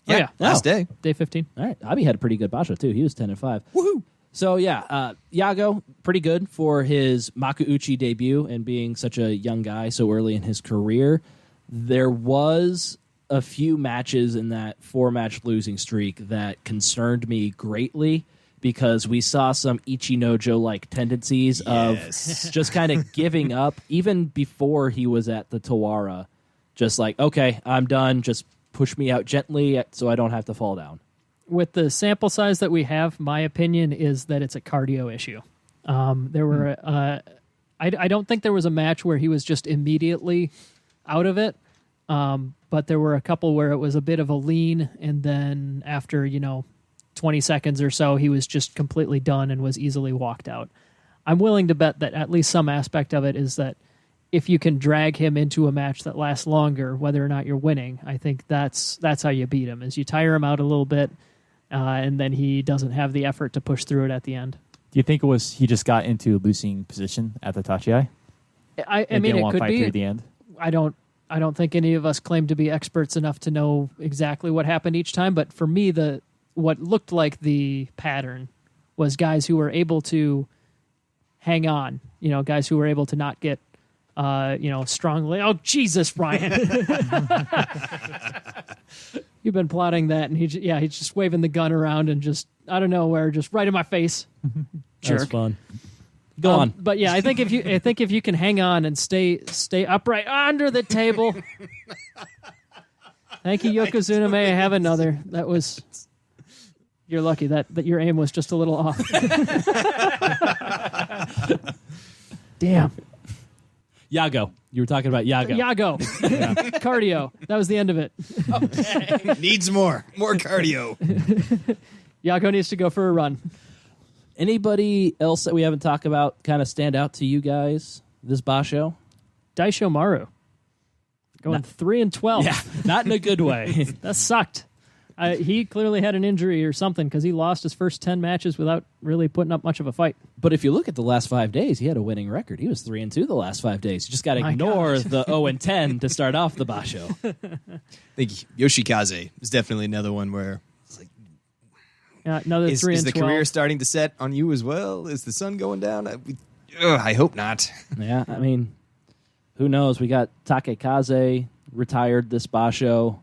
Yeah, Oh, last day. Day 15. All right, Abi had a pretty good basho too. He was 10-5. Woohoo! So yeah, Yago pretty good for his Makuuchi debut and being such a young guy so early in his career. There was a few matches in that 4-match losing streak that concerned me greatly because we saw some Ichinojo-like tendencies Yes. of just kind of giving up even before he was at the Tawara. Just like, okay, I'm done. Just push me out gently so I don't have to fall down. With the sample size that we have, my opinion is that it's a cardio issue. There were, I don't think there was a match where he was just immediately out of it, but there were a couple where it was a bit of a lean, and then after 20 seconds or so, he was just completely done and was easily walked out. I'm willing to bet that at least some aspect of it is that if you can drag him into a match that lasts longer, whether or not you're winning, I think that's how you beat him. Is you tire him out a little bit. And then he doesn't have the effort to push through it at the end. Do you think it was he just got into a losing position at the Tachiai? I mean, didn't it want to could fight be. through the end. I don't think any of us claim to be experts enough to know exactly what happened each time. But for me, what looked like the pattern was guys who were able to hang on. Guys who were able to not get, strongly. Oh Jesus, Ryan! You've been plotting that, and he's just waving the gun around and just out of nowhere, just right in my face. Jerk. That's fun. Go on. But yeah, I think if you can hang on and stay upright under the table. Thank you, Yokozuna. May I have another? That was. You're lucky that your aim was just a little off. Damn. Yago. You were talking about Yago. Yago. Cardio. That was the end of it. Needs more cardio. Yago needs to go for a run. Anybody else that we haven't talked about kind of stand out to you guys this basho? Daisho Maru. Going 3-12. Yeah, not in a good way. That sucked. He clearly had an injury or something because he lost his first 10 matches without really putting up much of a fight. But if you look at the last 5 days, he had a winning record. He was 3-2 the last 5 days. You just got to My ignore gosh. the 0-10 to start off the basho. I think Yoshikaze is definitely another one where it's like, Another 3-12. is the career starting to set on you as well? Is the sun going down? I hope not. Yeah, I mean, who knows? We got Takekaze retired this basho.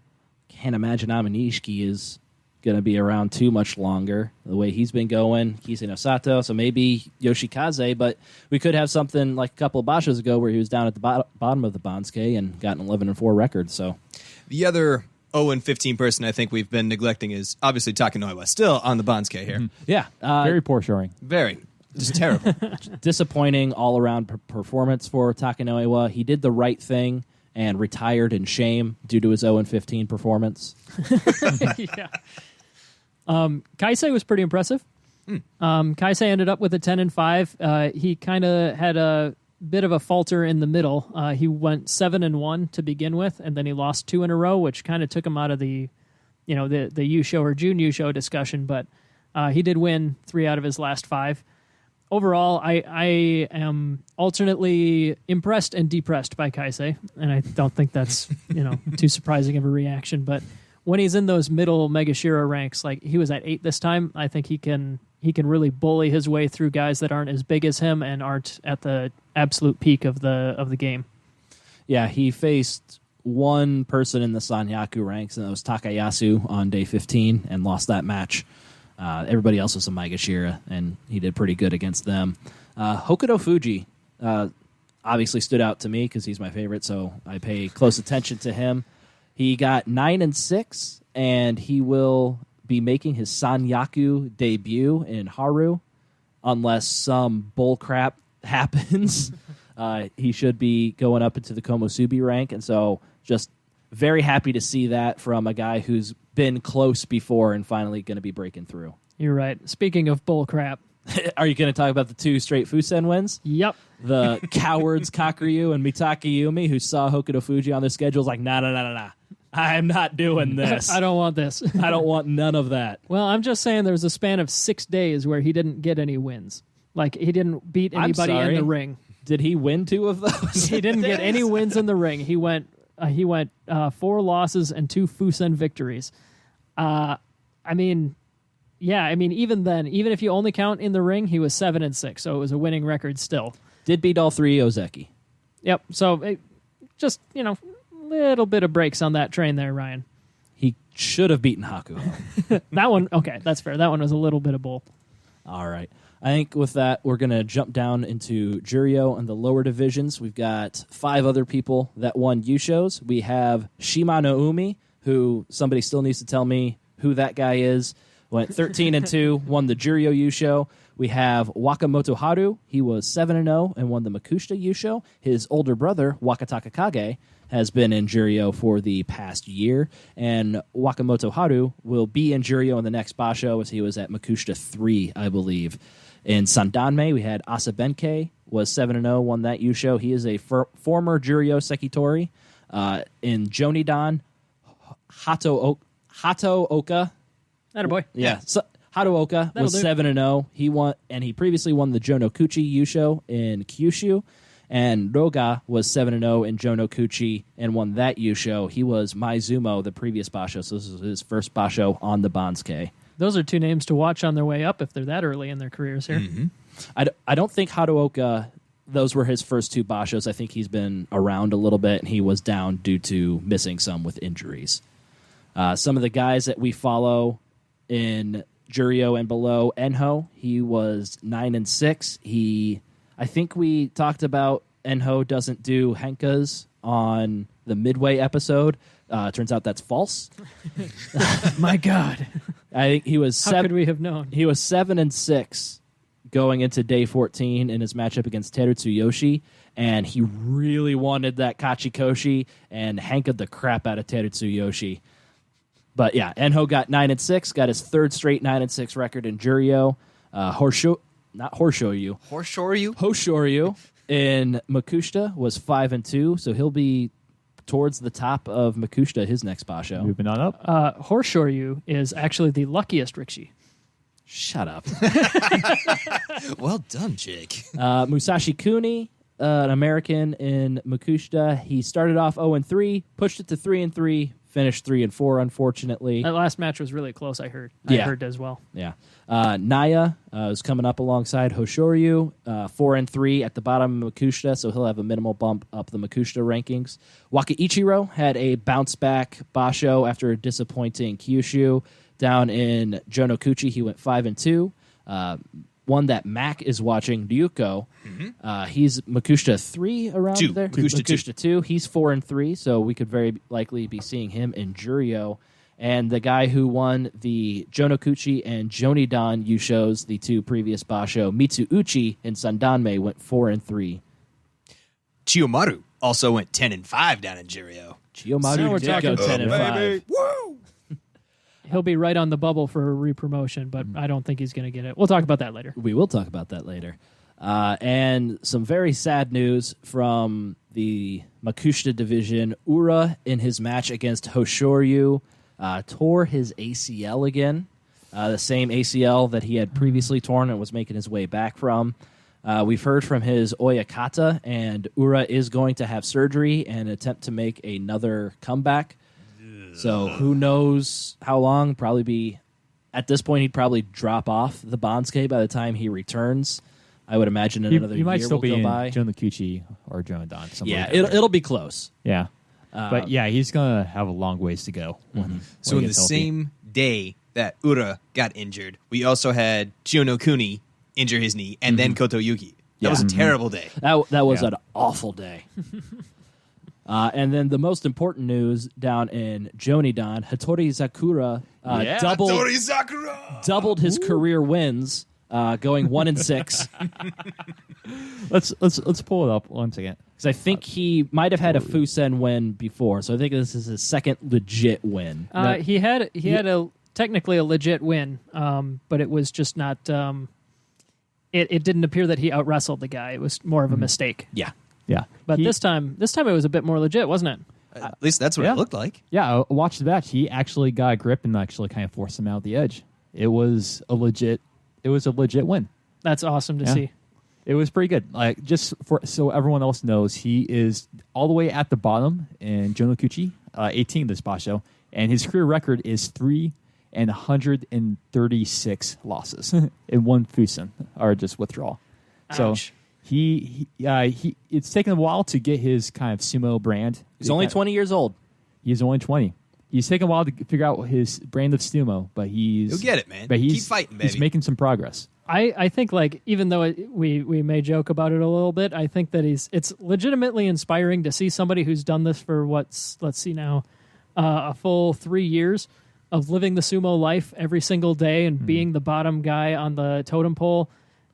Can't imagine Amanishiki is going to be around too much longer the way he's been going. Kisei no Sato, so maybe Yoshikaze, but we could have something like a couple of bashos ago where he was down at the bottom of the Bansuke and got an 11-4 record. So The other 0-15 person I think we've been neglecting is obviously Takanoiwa, still on the Bansuke here. yeah, Very poor showing. Very. Just terrible. disappointing all-around performance for Takanoiwa. He did the right thing and retired in shame due to his 0-15 performance. Yeah. Kaisei was pretty impressive. Kaisei ended up with a 10-5. He kind of had a bit of a falter in the middle. He went 7-1 to begin with, and then he lost 2 in a row, which kind of took him out of the Yusho or Jun Yusho discussion. But he did win 3 out of his last 5. Overall, I am alternately impressed and depressed by Kaisei, and I don't think that's too surprising of a reaction. But when he's in those middle Megashira ranks, like he was at 8 this time, I think he can really bully his way through guys that aren't as big as him and aren't at the absolute peak of the game. Yeah, he faced one person in the Sanyaku ranks, and that was Takayasu on day 15, and lost that match. Everybody else was a Maegashira, and he did pretty good against them. Hokuto Fuji obviously stood out to me because he's my favorite, so I pay close attention to him. He got 9-6, and he will be making his Sanyaku debut in Haru, unless some bullcrap happens. He should be going up into the Komusubi rank, and so just very happy to see that from a guy who's been close before and finally going to be breaking through. You're right. Speaking of bull crap. Are you going to talk about the 2 straight Fusen wins? Yep. The cowards Kakuryu and Mitake Yumi, who saw Hokuto Fuji on their schedules, like, nah. I'm not doing this. I don't want this. I don't want none of that. Well, I'm just saying there was a span of 6 days where he didn't get any wins. Like, he didn't beat anybody in the ring. Did he win 2 of those? He didn't get any wins in the ring. He went 4 losses and 2 Fusen victories. Even then, even if you only count in the ring, he was 7-6, so it was a winning record still. Did beat all 3 Ozeki. Yep. So just little bit of breaks on that train there, Ryan. He should have beaten Hakuho. That one, okay, that's fair. That one was a little bit of bull. All right. I think with that, we're going to jump down into Juryo and the lower divisions. We've got 5 other people that won Yushos. We have Shima Noumi, who somebody still needs to tell me who that guy is. Went 13-2, won the Juryo Yusho. We have Wakamoto Haru. He was 7-0 and won the Makushita Yusho. His older brother, Wakataka Kage, has been in Juryo for the past year, and Wakamoto Haru will be in Juryo in the next Basho, as he was at Makushita 3, I believe. In Sandanme, we had Asa Benkei, was 7-0, won that Yusho. He is a former Juryo Sekitori. In Jonidan, Hato Oka. Attaboy. Yeah. So, Hato Oka was 7-0. He won, and he previously won the Jonokuchi Yusho in Kyushu. And Roga was 7-0 in Jonokuchi and won that Yusho. He was Maizumo the previous Basho, so this is his first Basho on the Bansuke. Those are 2 names to watch on their way up if they're that early in their careers here. Mm-hmm. I don't think Hato Oka, those were his first 2 Bashos. I think he's been around a little bit, and he was down due to missing some with injuries. Some of the guys that we follow in Juryo and below, Enho, he was 9-6. I think we talked about Enho doesn't do henkas on the Midway episode. Turns out that's false. My God. I think he was How could we have known? He was 7-6 going into day 14 in his matchup against Teru Tsuyoshi, and he really wanted that Kachikoshi and hanked the crap out of Teru Tsuyoshi. But yeah, Enho got 9-6, got his 3rd straight 9-6 record in Juryo. Hoshoryu in Makushita was 5-2, so he'll be towards the top of Makushita his next Basho. Moving on up. Hoshoryu is actually the luckiest Rikshi. Shut up. Well done, Jake. Musashi Kuni, an American in Makushita. He started off 0-3, pushed it to 3-3, finished 3-4, unfortunately. That last match was really close, I heard. Yeah. I heard as well. Yeah. Naya is coming up alongside Hoshoryu, 4-3 at the bottom of Makushita, so he'll have a minimal bump up the Makushita rankings. Wakaichiro had a bounce-back Basho after a disappointing Kyushu. Down in Jonokuchi, he went 5-2. One that Mac is watching, Ryuko, he's Makushita 3 around 2. there. Makushita 2. He's 4-3, so we could very likely be seeing him in Juryo. And the guy who won the Jonokuchi and Jonidan Yushos, the 2 previous Basho, Mitsuuchi in Sandanme, went 4-3. Chiyomaru also went 10-5 down in Juryo. Chiyomaru we're did go talking 10-5. Woo! He'll be right on the bubble for a re-promotion, but I don't think he's going to get it. We'll talk about that later. We will talk about that later. And some very sad news from the Makushita division. Ura, in his match against Hoshoryu, tore his ACL again. The same ACL that he had previously torn and was making his way back from. We've heard from his Oyakata, and Ura is going to have surgery and attempt to make another comeback. So who knows how long? Probably be, at this point, he'd probably drop off the Bansuke by the time he returns. I would imagine another He year might still will be go in by. Jonokuchi or Jonodan. Yeah, it'll be close. Yeah. But yeah, he's going to have a long ways to go. So in the same day that Ura got injured, we also had Chionokuni injure his knee, and then Kotoyuki. That was a terrible day. That was an awful day. And then the most important news down in Jonidan, Hattori Sakura Hattori Sakura! doubled his career wins, going 1-6. Let's pull it up once again. Because I think he might have had a Fusen win before, so I think this is his second legit win. He had a technically a legit win, but it was just not. It didn't appear that he out-wrestled the guy. It was more of a mistake. Yeah. Yeah, But this time it was a bit more legit, wasn't it? At least that's what Yeah. it looked like. Yeah, I watched the match. He actually got a grip and actually kind of forced him out the edge. It was a legit win. That's awesome to Yeah. see. It was pretty good. Like just for so everyone else knows, he is all the way at the bottom in Jonokuchi, 18 this basho, and his career record is 336 losses in one Fusen or just withdrawal. So Ouch. he it's taken a while to get his kind of sumo brand. He's only 20 years old. He's only 20. He's taken a while to figure out his brand of sumo, but You'll get it, man. But he's Keep fighting, baby. He's making some progress. I think like even though we may joke about it a little bit, I think that it's legitimately inspiring to see somebody who's done this for let's see now a full 3 years of living the sumo life every single day and being the bottom guy on the totem pole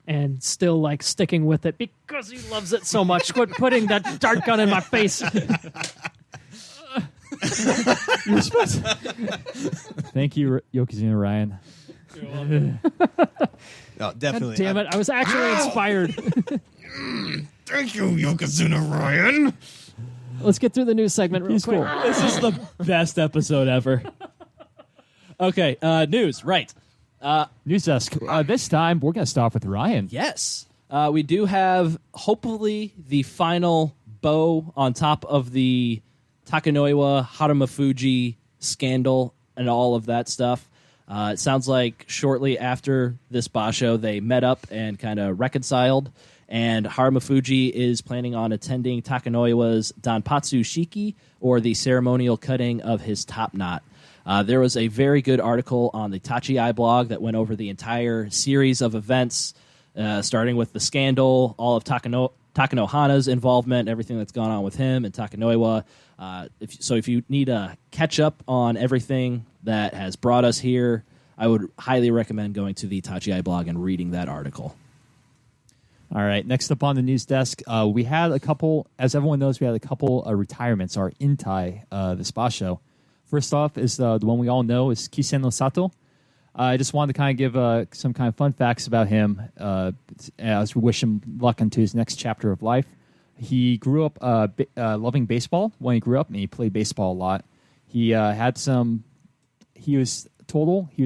and still like sticking with it because he loves it so much. Quit putting that dart gun in my face. You're supposed to. Thank you, Yokozuna Ryan. Oh, definitely. Damn it! I was actually inspired. Thank you, Yokozuna Ryan. Let's get through the news segment real He's quick. cool. This is the best episode ever. Okay, news, right. News desk. This time, we're going to start with Ryan. Yes. We do have, hopefully, the final bow on top of the Takanoiwa Haramafuji scandal and all of that stuff. It sounds like shortly after this basho, they met up and kind of reconciled, and Haramafuji is planning on attending Takanoiwa's Danpatsu Shiki, or the ceremonial cutting of his top knot. There was a very good article on the Tachi blog that went over the entire series of events, starting with the scandal, all of Takanohana's involvement, everything that's gone on with him and Takanoiwa. If you need a catch up on everything that has brought us here, I would highly recommend going to the Tachi blog and reading that article. All right. Next up on the news desk, we had a couple, as everyone knows, we had a couple retirements, our Intai, this basho. First off is the one we all know is Kisen no Sato. I just wanted to kind of give some kind of fun facts about him as we wish him luck into his next chapter of life. He grew up loving baseball when he grew up, and he played baseball a lot. He was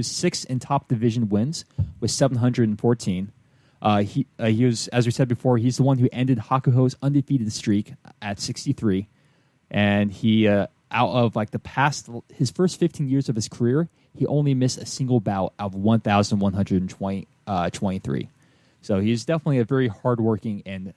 6 in top division wins with 714. He was, as we said before, he's the one who ended Hakuho's undefeated streak at 63, and he out of like his first 15 years of his career, he only missed a single bout out of 1,123. So he's definitely a very hardworking and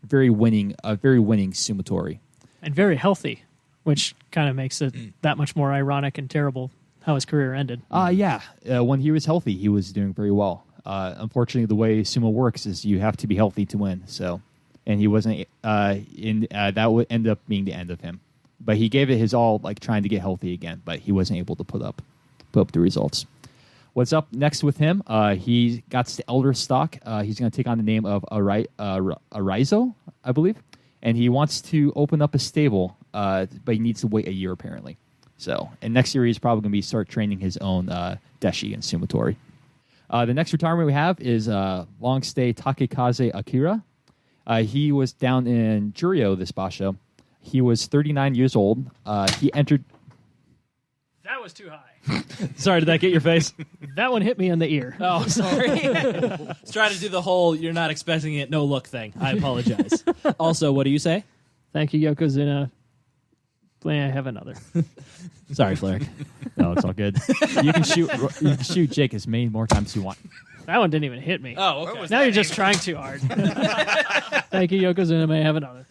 very winning sumotori. And very healthy, which kind of makes it that much more ironic and terrible how his career ended. When he was healthy, he was doing very well. Unfortunately, the way sumo works is you have to be healthy to win. So, and he wasn't. That would end up being the end of him. But he gave it his all, like trying to get healthy again. But he wasn't able to put up the results. What's up next with him? He got the elder stock. He's going to take on the name of Araizo, I believe, and he wants to open up a stable. But he needs to wait a year apparently. So, and next year he's probably going to start training his own deshi and sumotori. The next retirement we have is long stay Takekaze Akira. He was down in Juryo this basho. He was 39 years old. He entered. That was too high. Sorry, did that get your face? That one hit me in the ear. Oh, sorry. Let's try to do the whole you're not expecting it, no look thing. I apologize. Also, what do you say? Thank you, Yokozuna. I have another. Sorry, Flarek. No, it's all good. You can shoot Jake as many more times as you want. That one didn't even hit me. Oh, okay. Now you're just trying too hard. Thank you, Yokozuna. May I have another?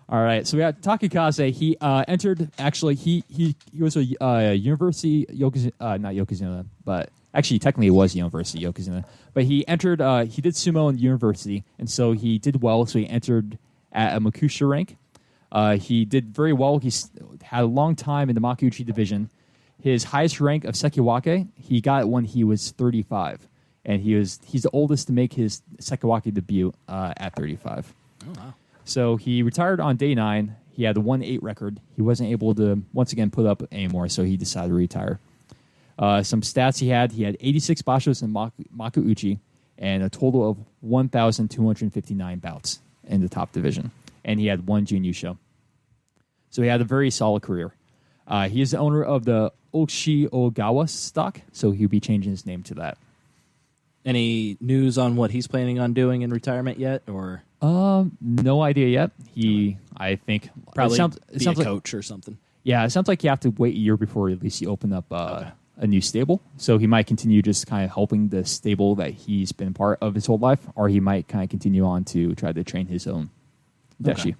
All right, so we got Takekaze. He entered. Actually, he was a university Yokozuna, not Yokozuna, but actually technically it was university Yokozuna. But he entered. He did sumo in university, and so he did well. So he entered at a Makusha rank. He did very well. He had a long time in the Makuuchi division. His highest rank of Sekiwake, he got it when he was 35. and he's the oldest to make his Sekiwake debut at 35. Oh, wow. So he retired on day 9. He had a 1-8 record. He wasn't able to once again put up anymore, so he decided to retire. Some stats he had 86 bashos in Makuuchi and a total of 1,259 bouts in the top division. And he had 1 Junyusho. So he had a very solid career. He is the owner of the Oshi Ogawa stock, so he'll be changing his name to that. Any news on what he's planning on doing in retirement yet, or No idea yet. I think probably it sounds be a like, coach or something? Yeah, it sounds like you have to wait a year before at least you open up a new stable. So he might continue just kind of helping the stable that he's been part of his whole life, or he might kind of continue on to try to train his own deshi. Okay.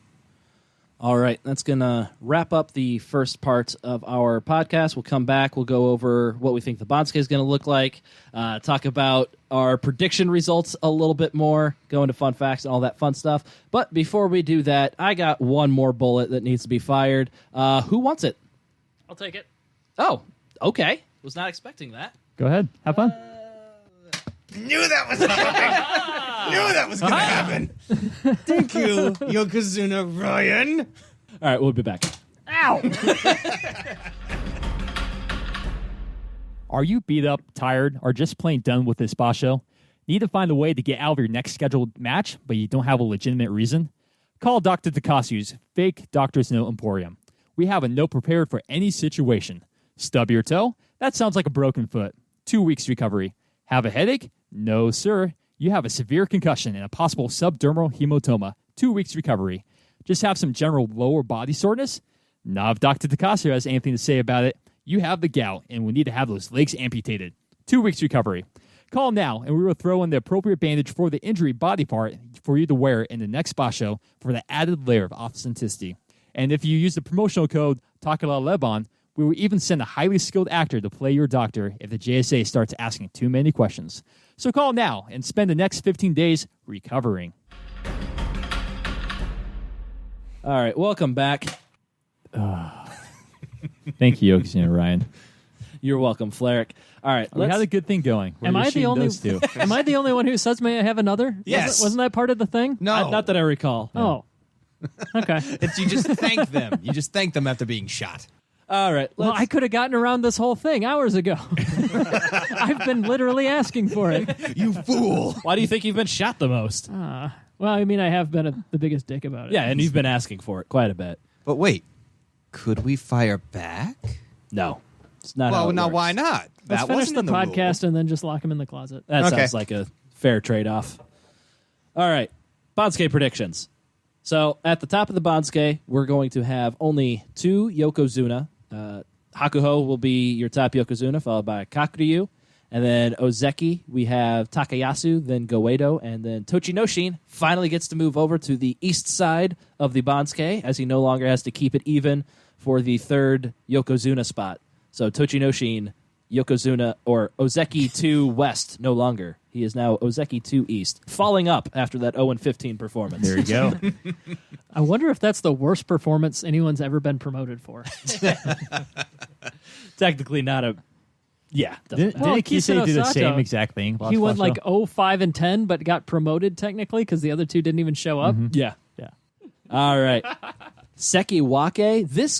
All right, that's going to wrap up the first part of our podcast. We'll come back. We'll go over what we think the Bansuke is going to look like, talk about our prediction results a little bit more, go into fun facts and all that fun stuff. But before we do that, I got one more bullet that needs to be fired. Who wants it? I'll take it. Oh, okay. Was not expecting that. Go ahead. Have fun. Knew that was coming. Knew that was going to happen. Thank you, Yokozuna Ryan. All right, we'll be back. Ow! Are you beat up, tired, or just plain done with this basho? Need to find a way to get out of your next scheduled match, but you don't have a legitimate reason? Call Dr. Takasu's Fake Doctor's Note Emporium. We have a note prepared for any situation. Stub your toe? That sounds like a broken foot. 2 weeks recovery. Have a headache? No, sir. You have a severe concussion and a possible subdermal hematoma. 2 weeks recovery. Just have some general lower body soreness? Not if Dr. Takasu has anything to say about it. You have the gout and will need to have those legs amputated. 2 weeks recovery. Call now and we will throw in the appropriate bandage for the injury body part for you to wear in the next basho for the added layer of authenticity. And if you use the promotional code TAKALA11, we will even send a highly skilled actor to play your doctor if the JSA starts asking too many questions. So call now and spend the next 15 days recovering. All right, welcome back. Thank you, Yokozuna Ryan. You're welcome, Fleric. All right, We had a good thing going. We're Am I just the shooting only? those two. Am I the only one who says may I have another? Yes. Wasn't that part of the thing? No. Not that I recall. Oh. Okay. It's you just thank them. You just thank them after being shot. All right, Well, I could have gotten around this whole thing hours ago. I've been literally asking for it. You fool. why do you think you've been shot the most? Well, I mean, I have been the biggest dick about it. Yeah, and you've been asking for it quite a bit. But wait, could we fire back? No, it's not. how Well, it now works. why not? Let's That finish wasn't the in the podcast and then just lock him in the closet. That Okay. sounds like a fair trade-off. All right, Bansuke predictions. So at the top of the Bansuke, we're going to have only 2 Yokozuna. Hakuho will be your top Yokozuna, followed by Kakuryu. And then Ozeki, we have Takayasu, then Goedo, and then Tochinoshin finally gets to move over to the east side of the Bansuke, as he no longer has to keep it even for the 3rd Yokozuna spot. So Tochinoshin, Yokozuna, or Ozeki 2 west, no longer. He is now Ozeki 2 east, falling up after that 0-15 performance. There you go. I wonder if that's the worst performance anyone's ever been promoted for. Technically not a... Yeah. Didn't Well, Kisei do the Kisato, same exact thing? He went last like 0-5-10, but got promoted technically because the other 2 didn't even show up. Yeah. Yeah. All right. Sekiwake. This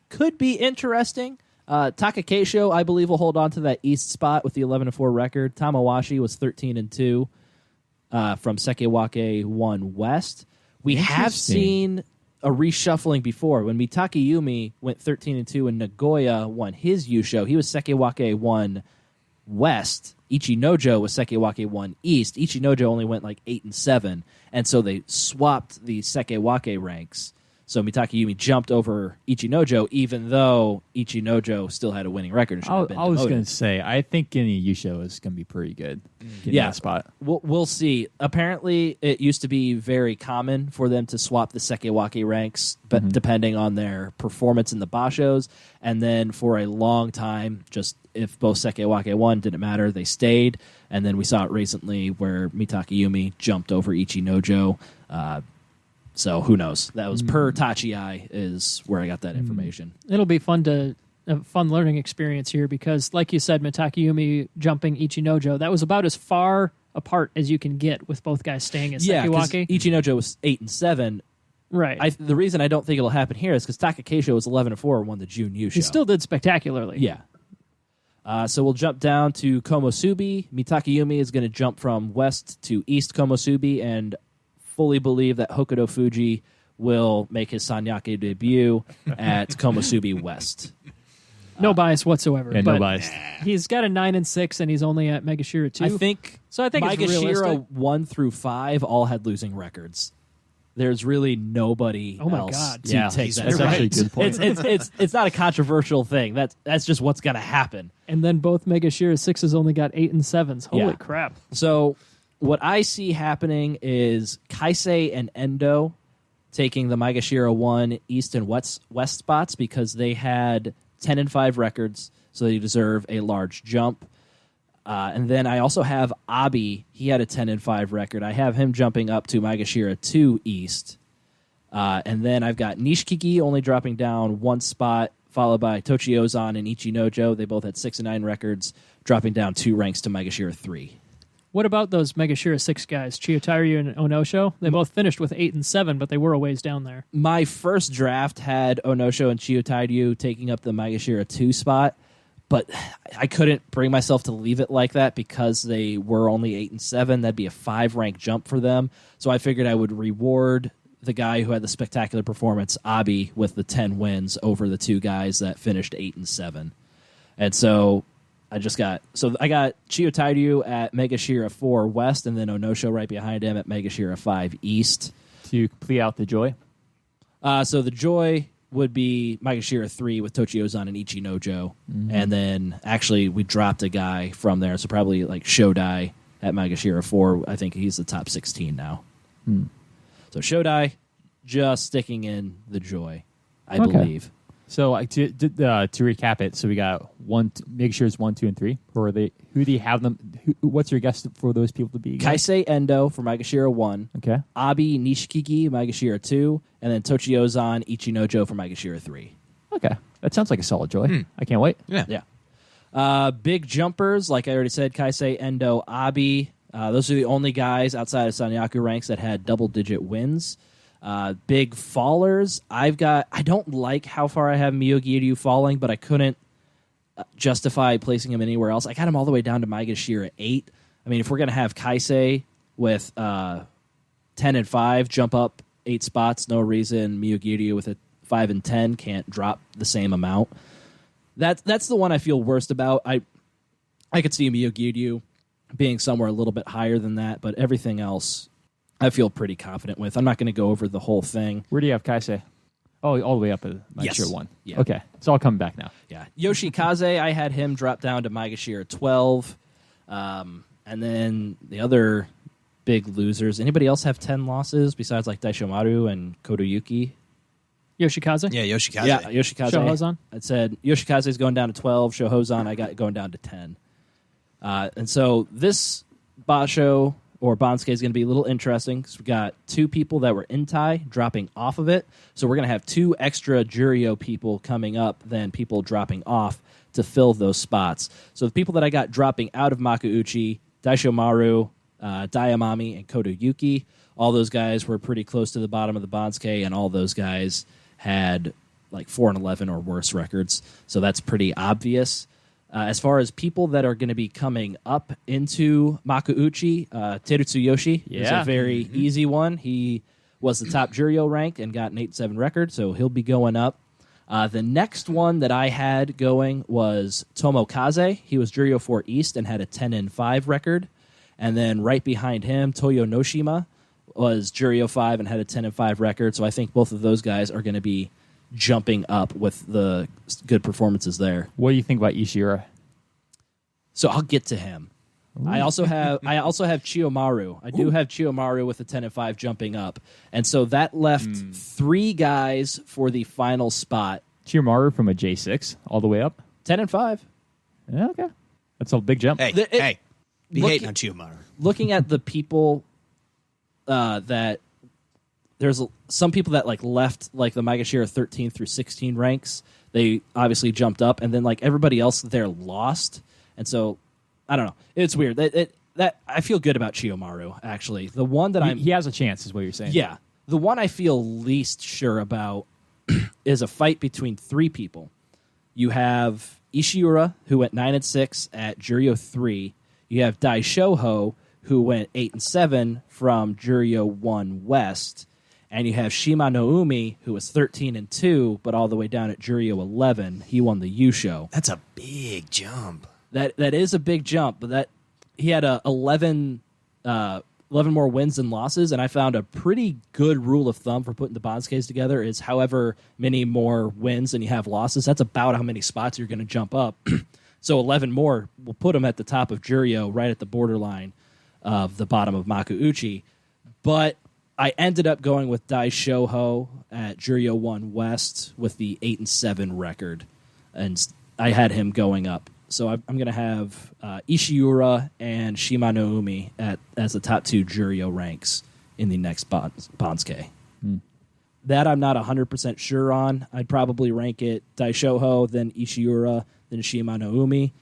could be interesting. Takakeisho, I believe, will hold on to that east spot with the 11-4 record. Tamawashi was 13-2 from Sekiwake 1 West. We have Interesting. seen a reshuffling before. When Mitake Yumi went 13-2 and Nagoya won his Yusho, he was Sekiwake 1 West. Ichinojo was Sekiwake 1 East. Ichinojo only went like 8-7, and so they swapped the Sekiwake ranks. So Mitake Yumi jumped over Ichinojo, even though Ichinojo still had a winning record. And should have been I was demoted. going to say, I think getting a Yusho is going to be pretty good. Getting Yeah. that spot. We'll see. Apparently, it used to be very common for them to swap the Sekiwake ranks, but depending on their performance in the bashos. And then for a long time, just if both Sekiwake won, didn't matter. They stayed. And then we saw it recently where Mitake Yumi jumped over Ichinojo. So who knows? That was per Tachi is where I got that information. It'll be fun to a fun learning experience here because, like you said, Mitakeumi jumping Ichinojo, that was about as far apart as you can get with both guys staying at Yeah, because Sekiwake. Ichinojo was 8-7. Right. The reason I don't think it'll happen here is because Takakeisho was 11-4 and won the June U show. He still did spectacularly. Yeah. So we'll jump down to Komosubi. Mitakeumi is going to jump from west to east Komosubi and fully believe that Hokuto Fuji will make his Sanyake debut at Komosubi West. No bias whatsoever. Yeah, but no bias. He's got a 9-6, and he's only at Megashira 2. I think so. I think it's Maegashira realistic. 1 through 5 all had losing records. There's really nobody Oh my else God. to take that. That's actually a good point. It's not a controversial thing. That's just what's going to happen. And then both Megashira 6s only got 8 and 7s. Holy Yeah. crap! So what I see happening is Kaisei and Endo taking the Maegashira 1 east and west spots because they had 10-5 records, so they deserve a large jump. And then I also have Abi. He had a 10-5 record. I have him jumping up to Maegashira 2 east. And then I've got Nishikigi only dropping down 1 spot, followed by Tochiozan and Ichinojo. They both had 6-9 records, dropping down 2 ranks to Maegashira 3. What about those Megashira 6 guys, Chiyotairyu and Onosho? They both finished with 8 and 7, but they were a ways down there. My first draft had Onosho and Chiyotairyu taking up the Maegashira 2 spot, but I couldn't bring myself to leave it like that because they were only 8 and 7. That'd be a 5-rank jump for them. So I figured I would reward the guy who had the spectacular performance, Abi, with the 10 wins over the 2 guys that finished 8 and 7. And so I got Chiyotairyu at Megashira 4 West, and then Onosho right behind him at Megashira 5 East. To complete out the joy. So the joy would be Maegashira 3 with Tochiozan and Ichinojo. And then actually we dropped a guy from there, so probably like Shodai at Maegashira 4. I think he's the top 16 now. So Shodai just sticking in the joy, I believe. So to recap it, so we got make sure it's 1, 2, and 3. Who do you have them? What's your guess for those people to be? Again? Kaisei Endo for Maegashira 1. Okay. Abi Nishikigi, Maegashira 2. And then Tochiozan, Ichinojo for Maegashira 3. Okay. That sounds like a solid joy. I can't wait. Yeah. Big jumpers, like I already said, Kaisei, Endo, Abi. Those are the only guys outside of Sanyaku ranks that had double-digit wins. Big fallers, I don't like how far I have Miyogiryu falling, but I couldn't justify placing him anywhere else. I got him all the way down to Maegashira 8. I mean, if we're going to have Kaisei with 10 and 5 jump up 8 spots, no reason Miyogiryu with a 5 and 10 can't drop the same amount. That's the one I feel worst about. I could see Miyogiryu being somewhere a little bit higher than that, but everything else I feel pretty confident with. I'm not going to go over the whole thing. Where do you have Kaisei? Oh, all the way up at Maegashira 1. Yeah. Okay. It's all coming back now. Yeah. Yoshikaze, I had him drop down to Maegashira 12. And then the other big losers. Anybody else have 10 losses besides like Daishomaru and Kodayuki? Yoshikaze? Yeah, Yoshikaze. Yeah, Yoshikaze. Shohozan? I said Yoshikaze is going down to 12. Shohozan, I got going down to 10. And so this Basho or Bansuke is going to be a little interesting because we got 2 people that were in tie dropping off of it. So we're going to have 2 extra Juryo people coming up than people dropping off to fill those spots. So the people that I got dropping out of Makuuchi, Daishomaru, Dayamami, and Kodayuki, all those guys were pretty close to the bottom of the Bansuke, and all those guys had like 4 and 11 or worse records. So that's pretty obvious. As far as people that are going to be coming up into Makuuchi, Terutsuyoshi is a very easy one. He was the top Juryo rank and got an 8-7 record, so he'll be going up. The next one that I had going was Tomokaze. He was Juryo 4 East and had a 10-5 record. And then right behind him, Toyo Noshima was Juryo 5 and had a 10-5 record. So I think both of those guys are going to be jumping up with the good performances there. What do you think about Ishira? So I'll get to him. I also have Chiyomaru. I do have Chiyomaru with a 10-5 jumping up. And so that left 3 guys for the final spot. Chiyomaru from a J6 all the way up? 10-5. Yeah, okay. That's a big jump. Hey, be look- hating on Chiyomaru. Looking at the people that there's some people that like left like the Maegashira 13 through 16 ranks. They obviously jumped up, and then like everybody else there lost, and so I don't know. It's weird. That I feel good about Chiyomaru actually. The one that He has a chance, is what you're saying. yeah, the one I feel least sure about is a fight between three people. You have Ishiura, who went 9-6 at Juryo 3. You have Daishoho, who went 8-7 from Juryo 1 West. And you have Shima no Umi, who was 13-2, but all the way down at Juryo 11. He won the Yusho. That's a big jump. That is a big jump, but that he had 11 more wins than losses, and I found a pretty good rule of thumb for putting the Bansukeis together is however many more wins than you have losses, that's about how many spots you're going to jump up. So 11 more will put him at the top of Juryo, right at the borderline of the bottom of Makuuchi. But I ended up going with Daishoho at Juryo 1 West with the 8-7 record, and I had him going up. So I'm going to have Ishiura and Shima no Umi as the top two Juryo ranks in the next Bansuke. That I'm not 100% sure on. I'd probably rank it Daishoho, then Ishiura, then Shima no Umi.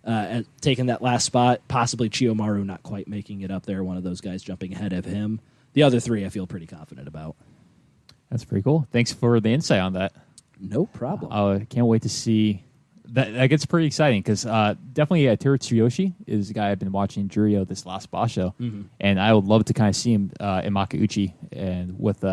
And taking that last spot, possibly Chiyomaru not quite making it up there, one of those guys jumping ahead of him. The other three I feel pretty confident about. That's pretty cool. Thanks for the insight on that. No problem. I can't wait to see. That gets pretty exciting because definitely Teru Tsuyoshi is the guy I've been watching Juryo this last boss show, and I would love to kind of see him in Makuuchi and with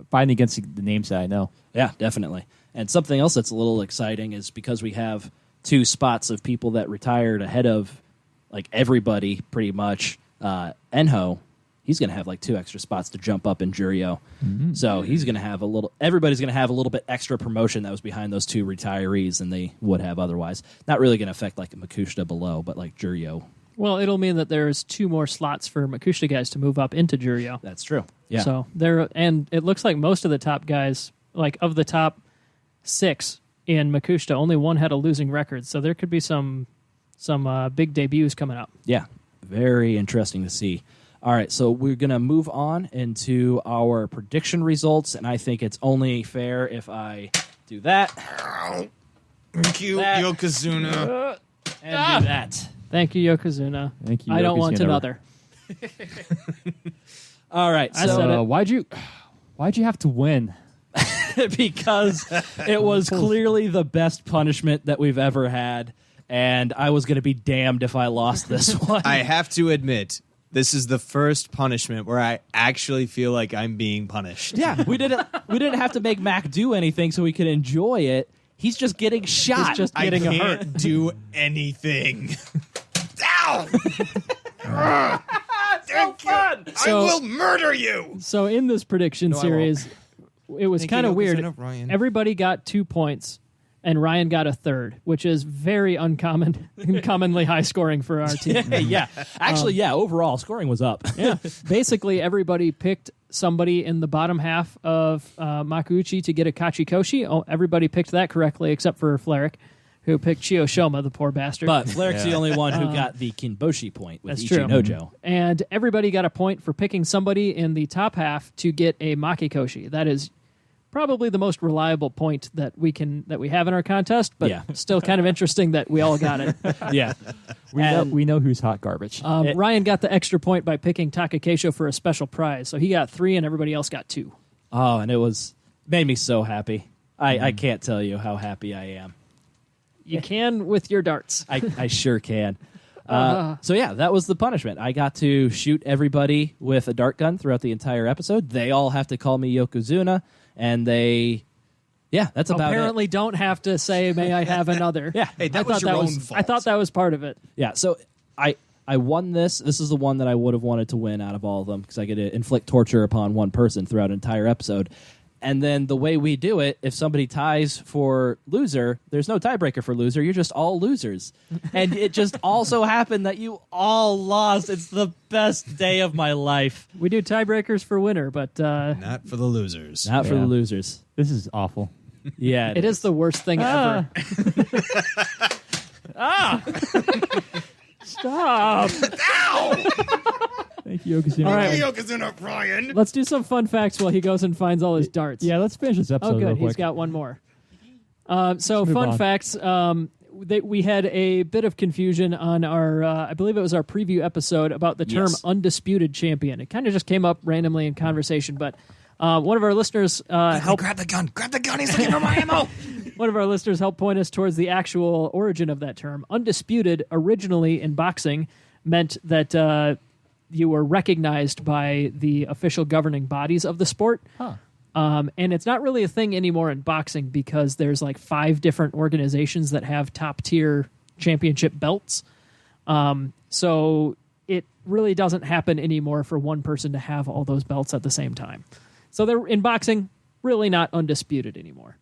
fighting against the names that I know. Yeah, definitely. And something else that's a little exciting is because we have two spots of people that retired ahead of like everybody pretty much. Enho, he's going to have like 2 extra spots to jump up in Juryo. So he's going to have everybody's going to have a little bit extra promotion that was behind those 2 retirees than they would have otherwise. Not really going to affect like Makushita below, but like Juryo. Well, it'll mean that there's 2 more slots for Makushita guys to move up into Juryo. That's true. Yeah. So and it looks like most of the top guys, like of the top 6 in Makushita, only one had a losing record. So there could be some big debuts coming up. Yeah. Very interesting to see. All right, so we're going to move on into our prediction results, and I think it's only fair if I do that. Thank you, That- Yokozuna. And do that. Thank you, Yokozuna. Thank you. I don't want Yokozuna. another. All right, I said it. Why'd you have to win? because it was clearly the best punishment that we've ever had, and I was going to be damned if I lost this one. I have to admit, this is the first punishment where I actually feel like I'm being punished. Yeah, we didn't have to make Mac do anything so we could enjoy it. He's just getting shot. He's just I getting hurt. can't do anything. Ow! so fun. So- I will murder you. So in this prediction No, I series, it was Thank you, kind of weird. Yokozuna, Ryan. Everybody got 2 points, and Ryan got a third, which is very uncommonly high scoring for our team. Yeah, actually, overall scoring was up. Yeah, basically everybody picked somebody in the bottom half of Makuuchi to get a Kachikoshi. Oh, everybody picked that correctly except for Fleric, who picked Chiyoshoma, the poor bastard. But Fleric's the only one who got the Kinboshi point with That's true. Ichinojo. And everybody got a point for picking somebody in the top half to get a Makikoshi. That is probably the most reliable point that we have in our contest, but Yeah. still kind of interesting that we all got it. Yeah. We know who's hot garbage. Ryan got the extra point by picking Takakeisho for a special prize, so he got 3 and everybody else got 2. Oh, and made me so happy. I can't tell you how happy I am. You can with your darts. I sure can. So yeah, that was the punishment. I got to shoot everybody with a dart gun throughout the entire episode. They all have to call me Yokozuna, and that's about Apparently it. don't have to say, may I have another. Yeah. Hey, that I was thought your that own was, fault. I thought that was part of it. Yeah, so I won this. This is the one that I would have wanted to win out of all of them because I get to inflict torture upon one person throughout an entire episode. And then the way we do it, if somebody ties for loser, there's no tiebreaker for loser. You're just all losers. And it just also happened that you all lost. It's the best day of my life. We do tiebreakers for winner, but Not for the losers. Not for Yeah. the losers. This is awful. Yeah, it is the worst thing ever. Stop. Ow! Thank Yokozuna. All right. Yokozuna, Brian. Let's do some fun facts while he goes and finds all his darts. Yeah, let's finish this episode Oh, real good. quick. He's got one more. So, move fun on. facts. We had a bit of confusion on our, I believe it was our preview episode about the term Yes. undisputed champion. It kind of just came up randomly in conversation, but one of our listeners helped. Grab the gun. Grab the gun. He's looking for my ammo. One of our listeners helped point us towards the actual origin of that term. Undisputed, originally in boxing, meant that you were recognized by the official governing bodies of the sport. Huh. And it's not really a thing anymore in boxing because there's like 5 different organizations that have top tier championship belts. So it really doesn't happen anymore for one person to have all those belts at the same time. So they're in boxing really not undisputed anymore.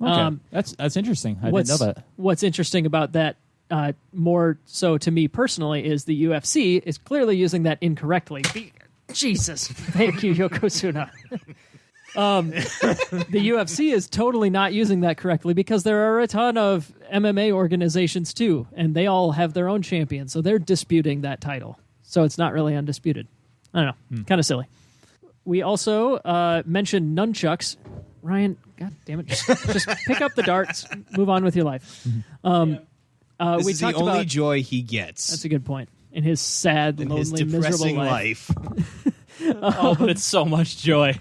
Okay. That's interesting. I didn't know that. What's interesting about that, more so to me personally, is the UFC is clearly using that incorrectly. Jesus, thank you, Yokozuna. The UFC is totally not using that correctly because there are a ton of MMA organizations too, and they all have their own champions, so they're disputing that title. So it's not really undisputed. I don't know, kind of silly. We also mentioned nunchucks. Ryan, God damn it, just pick up the darts, move on with your life. This We is the talked only about. joy he gets That's a good point. In his sad, in lonely, his miserable depressing life. Oh, but it's so much joy.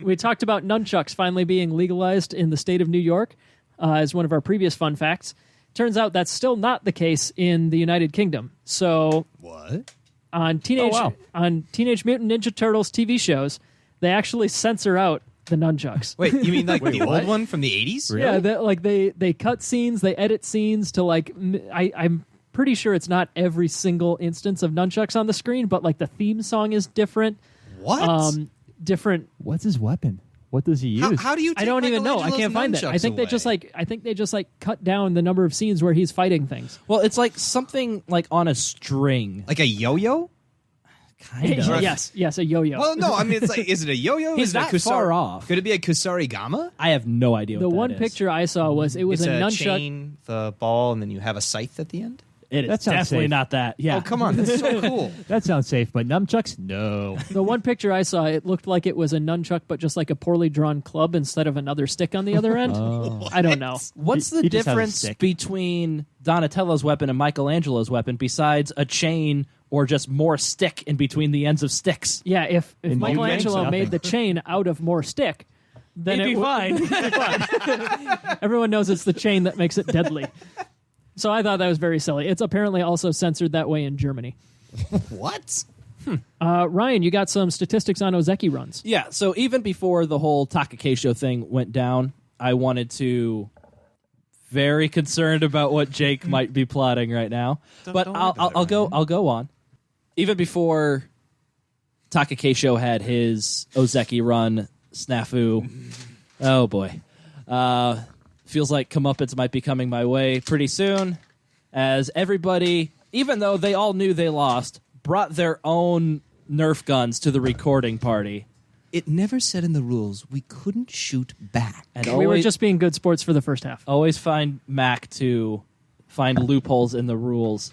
We talked about nunchucks finally being legalized in the state of New York as one of our previous fun facts. Turns out that's still not the case in the United Kingdom. So What? on Teenage Mutant Ninja Turtles TV shows, they actually censor out the nunchucks. Wait, you mean like the what? old one from the 80s? Yeah, they cut scenes, they edit scenes to like I'm pretty sure it's not every single instance of nunchucks on the screen, but like the theme song is different. What? Different. What's his weapon? What does he use? How do you take I don't even know. I Michelangelo's can't find that. I nunchucks think they just away? cut down the number of scenes where he's fighting things. Well, it's like something like on a string. Like a yo-yo? Kind of. Yes, a yo-yo. Well, no, I mean, it's like, is it a yo-yo? He's Is it a not far off. Could it be a kusarigama? I have no idea what the that one is. picture I saw was it was It's a a nunchuck. chain, the ball, and then you have a scythe at the end? It is That sounds definitely safe. not that. Yeah. Oh, come on. That's so cool. That sounds safe, but nunchucks? No. The one picture I saw, it looked like it was a nunchuck, but just like a poorly drawn club instead of another stick on the other end. I don't know. What's the He just has a difference stick. between Donatello's weapon and Michelangelo's weapon besides a chain or just more stick in between the ends of sticks? Yeah, if And Michelangelo you made think the chain out of more stick, then He'd it be would- fine. Everyone knows it's the chain that makes it deadly. So I thought that was very silly. It's apparently also censored that way in Germany. What? Ryan, you got some statistics on Ozeki runs. Yeah, so even before the whole Takakeisho thing went down, I wanted to very concerned about what Jake might be plotting right now. But don't worry about it, I'll go on. Even before Takakeisho had his Ozeki run snafu. Oh boy. Feels like comeuppance might be coming my way pretty soon, as everybody, even though they all knew they lost, brought their own Nerf guns to the recording party. It never said in the rules we couldn't shoot back. And We were always, just being good sports for the first half. always find Mac to find loopholes in the rules.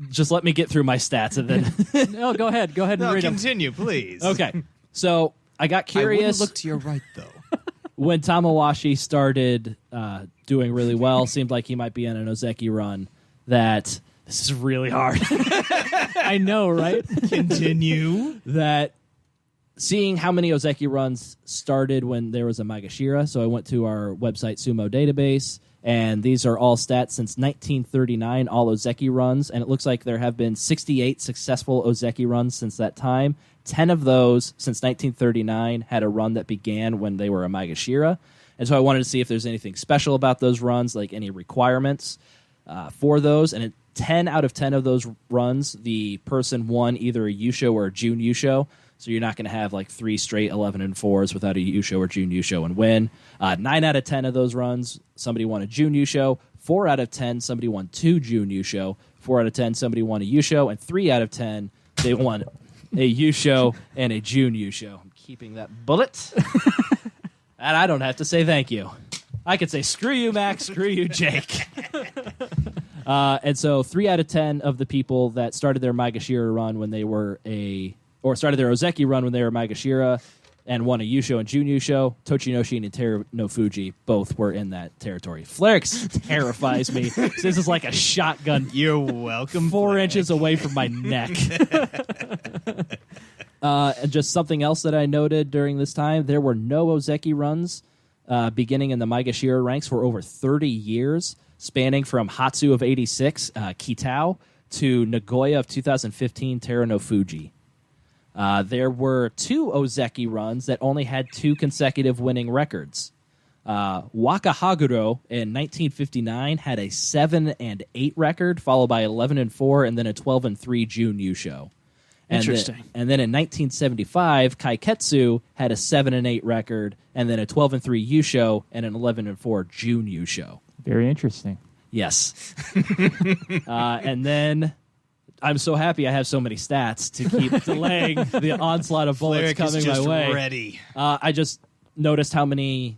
Just let me get through my stats and then... No, go ahead and No, read them. continue, please. Okay. So I got I wouldn't curious look to your right, though. when Tamawashi started doing really well, seemed like he might be on an Ozeki run, that this is really hard. I know, right? Continue. that seeing how many Ozeki runs started when there was a Magashira, so I went to our website Sumo database, and these are all stats since 1939, all Ozeki runs, and it looks like there have been 68 successful Ozeki runs since that time. 10 of those since 1939 had a run that began when they were a Magashira, and so I wanted to see if there's anything special about those runs, like any requirements for those, and 10 out of 10 of those runs, the person won either a Yusho or a Jun Yusho. So you're not going to have like 3 straight 11 and 4s without a Yusho or Jun Yusho and win. 9 out of 10 of those runs, somebody won a Jun Yusho. 4 out of 10, somebody won 2 Jun Yusho. 4 out of 10, somebody won a Yusho. And 3 out of 10, they won a Yusho and a Jun Yusho. I'm keeping that bullet. And I don't have to say thank you. I could say, screw you, Max, screw you, Jake. And so 3 out of 10 of the people that started their Maegashira run when they were started their Ozeki run when they were Maegashira and won a Yusho and Jun Yusho, Tochinoshin and Teru no Fuji both were in that territory. Flerix terrifies me. This is like a shotgun. You're welcome. 4 inches away from my neck. And just something else that I noted during this time, there were no Ozeki runs beginning in the Maegashira ranks for over 30 years, spanning from Hatsu of 86, Kitao, to Nagoya of 2015, Teru no Fuji. There were 2 Ozeki runs that only had 2 consecutive winning records. Waka Haguro in 1959 had a 7-8 record, followed by 11-4, and then a 12-3 Jun Yusho. Interesting. And then in 1975, Kaiketsu had a 7-8 record, and then a 12-3 Yusho and an 11-4 Jun Yusho. Very interesting. Yes. And then I'm so happy I have so many stats to keep delaying the onslaught of bullets Flerix coming is just my way. ready. I just noticed how many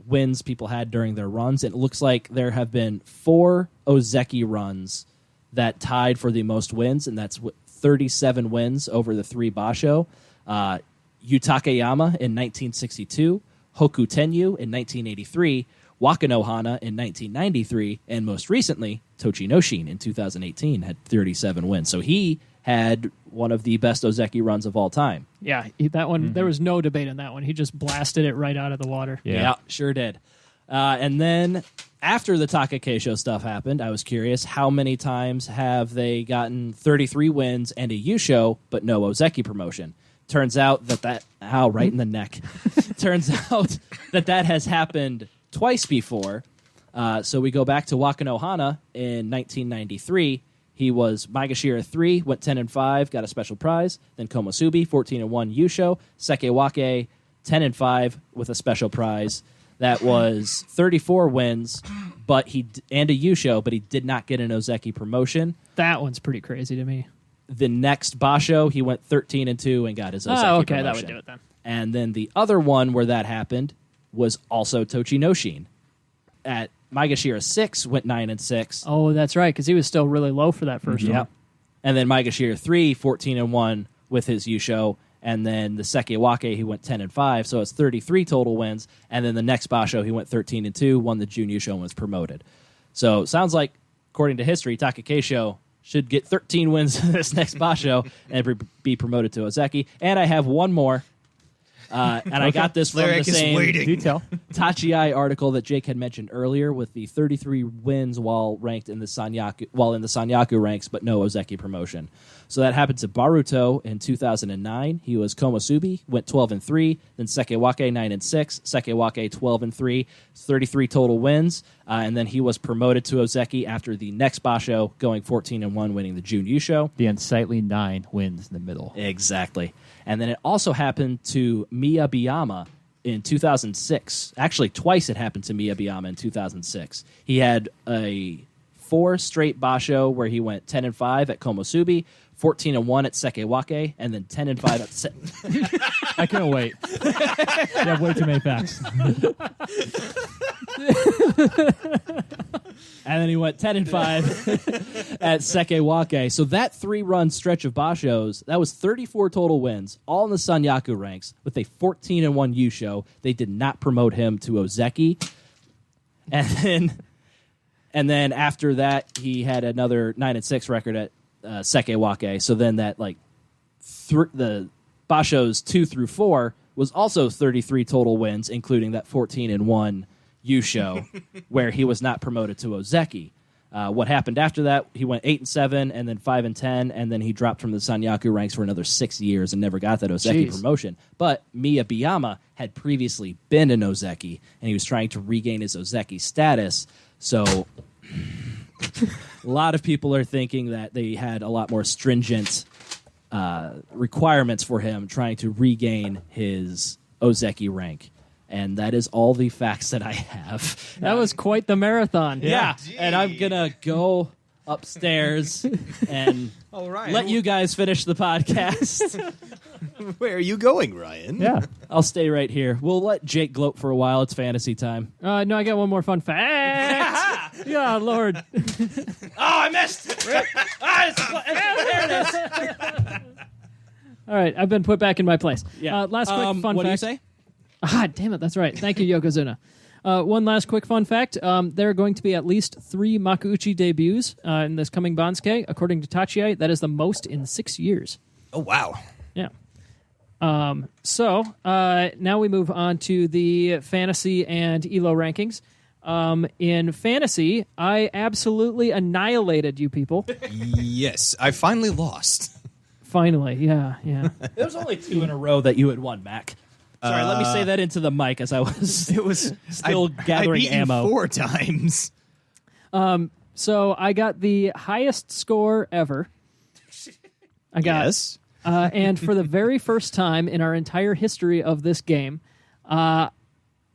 wins people had during their runs. It looks like there have been 4 Ozeki runs that tied for the most wins, and that's 37 wins over the 3 Basho. Yutakeyama in 1962, Hoku Tenyu in 1983, Wakanohana in 1993, and most recently, Tochinoshin in 2018 had 37 wins. So he had one of the best Ozeki runs of all time. Yeah, that one, there was no debate on that one. He just blasted it right out of the water. Yeah, sure did. And then after the Takakeisho stuff happened, I was curious, how many times have they gotten 33 wins and a Yusho, but no Ozeki promotion? Turns out that right in the neck. Turns out that has happened twice before. So we go back to Wakanohana in 1993. He was Maegashira 3, went 10-5, got a special prize. Then Komusubi, 14-1 Yusho. Sekewake, 10-5 with a special prize. That was 34 wins, and a Yusho, but he did not get an Ozeki promotion. That one's pretty crazy to me. The next Basho, he went 13-2 and got his Ozeki Oh, okay, promotion. that would do it then. And then the other one where that happened was also Tochinoshin. At Maegashira 6, went 9-6. Oh, that's right, because he was still really low for that first one. And then Maegashira 3, 14-1 with his Yusho. And then the Sekewake, he went 10-5, so it's 33 total wins. And then the next Basho, he went 13-2, won the Jun Yusho and was promoted. So sounds like, according to history, Takakeisho should get 13 wins in this next Basho and be promoted to Ozeki. And I have one more. And I got this from Flerix the is same waiting. Detail. Tachiai article that Jake had mentioned earlier, with the 33 wins while in the Sanyaku ranks, but no Ozeki promotion. So that happened to Baruto in 2009. He was Komusubi, went 12-3, then Sekewake 9-6, Sekewake 12-3, 33 total wins, and then he was promoted to Ozeki after the next Basho, going 14-1, winning the Jun Yusho. The unsightly 9 wins in the middle. Exactly. And then it also happened to Miyabiyama in 2006. Actually, twice it happened to Miyabiyama in 2006. He had a 4 straight Basho where he went 10-5 at Komusubi, 14-1 at Sekewake, and then 10-5 at I couldn't wait. You have way too many facts. And then he went 10-5 at Sekewake. So that 3-run stretch of Bashos, that was 34 total wins, all in the Sanyaku ranks, with a 14-1 Yusho. They did not promote him to Ozeki. And then after that, he had another 9-6 record at Sekewake. So then that the Bashos 2 through 4 was also 33 total wins, including that 14-1 Yusho, where he was not promoted to Ozeki. What happened after that? He went 8-7, and then 5-10, and then he dropped from the Sanyaku ranks for another 6 years and never got that Ozeki promotion. But Miyabiyama had previously been an Ozeki, and he was trying to regain his Ozeki status. So a lot of people are thinking that they had a lot more stringent requirements for him trying to regain his Ozeki rank. And that is all the facts that I have. That was quite the marathon. Yeah. And I'm going to go upstairs and Oh, Ryan. let you guys finish the podcast. Where are you going, Ryan? Yeah. I'll stay right here. We'll let Jake gloat for a while. It's fantasy time. No, I got one more fun fact. Yeah, Lord. I missed. There it is. All right, I've been put back in my place. Yeah. Last quick fun fact. What do you say? Ah, damn it, that's right. Thank you, Yokozuna. One last quick fun fact. There are going to be at least 3 Makuuchi debuts in this coming Bansuke. According to Tachiai, that is the most in 6 years. Oh, wow. Yeah. So now we move on to the fantasy and ELO rankings. In fantasy, I absolutely annihilated you people. Yes, I finally lost. Finally, yeah. There was only 2 in a row that you had won, Mac. Sorry, let me say that into the mic as I was still gathering I beat ammo. You 4 times. So I got the highest score ever. I got, Yes. and for the very first time in our entire history of this game,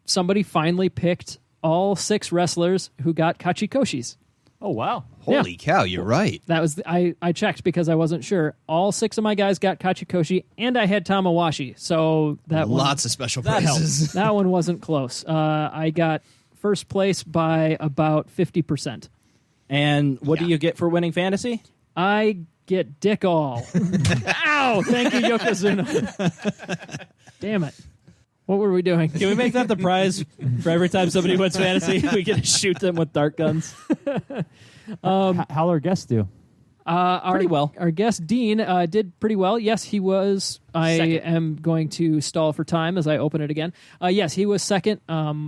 somebody finally picked all 6 wrestlers who got Kachikoshis. Oh, wow. Holy cow, you're right. That was I checked because I wasn't sure. All 6 of my guys got Kachikoshi, and I had Tamawashi. So that Lots of special that prizes. that one wasn't close. I got first place by about 50%. And what do you get for winning fantasy? I get dick all. Ow! Thank you, Yokozuna. Damn it. What were we doing? Can we make that the prize for every time somebody wins fantasy? We get to shoot them with dart guns. How'll our guests do? Pretty well. Our guest, Dean, did pretty well. Yes, he was. I Second. am going to stall for time as I open it again. Yes, he was second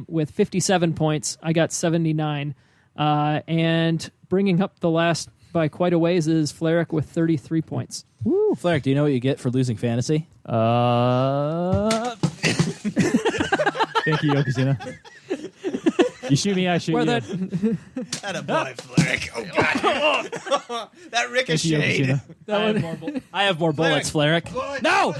with 57 points. I got 79. And bringing up the last by quite a ways is Fleric with 33 points. Woo. Flarek, do you know what you get for losing fantasy? Thank you, Yokozuna. You shoot me, I shoot Where you. that That a boy, Fleric. Oh, God. That Thank you, ricocheted. Yokozuna. I have more bullets, Flarek. No!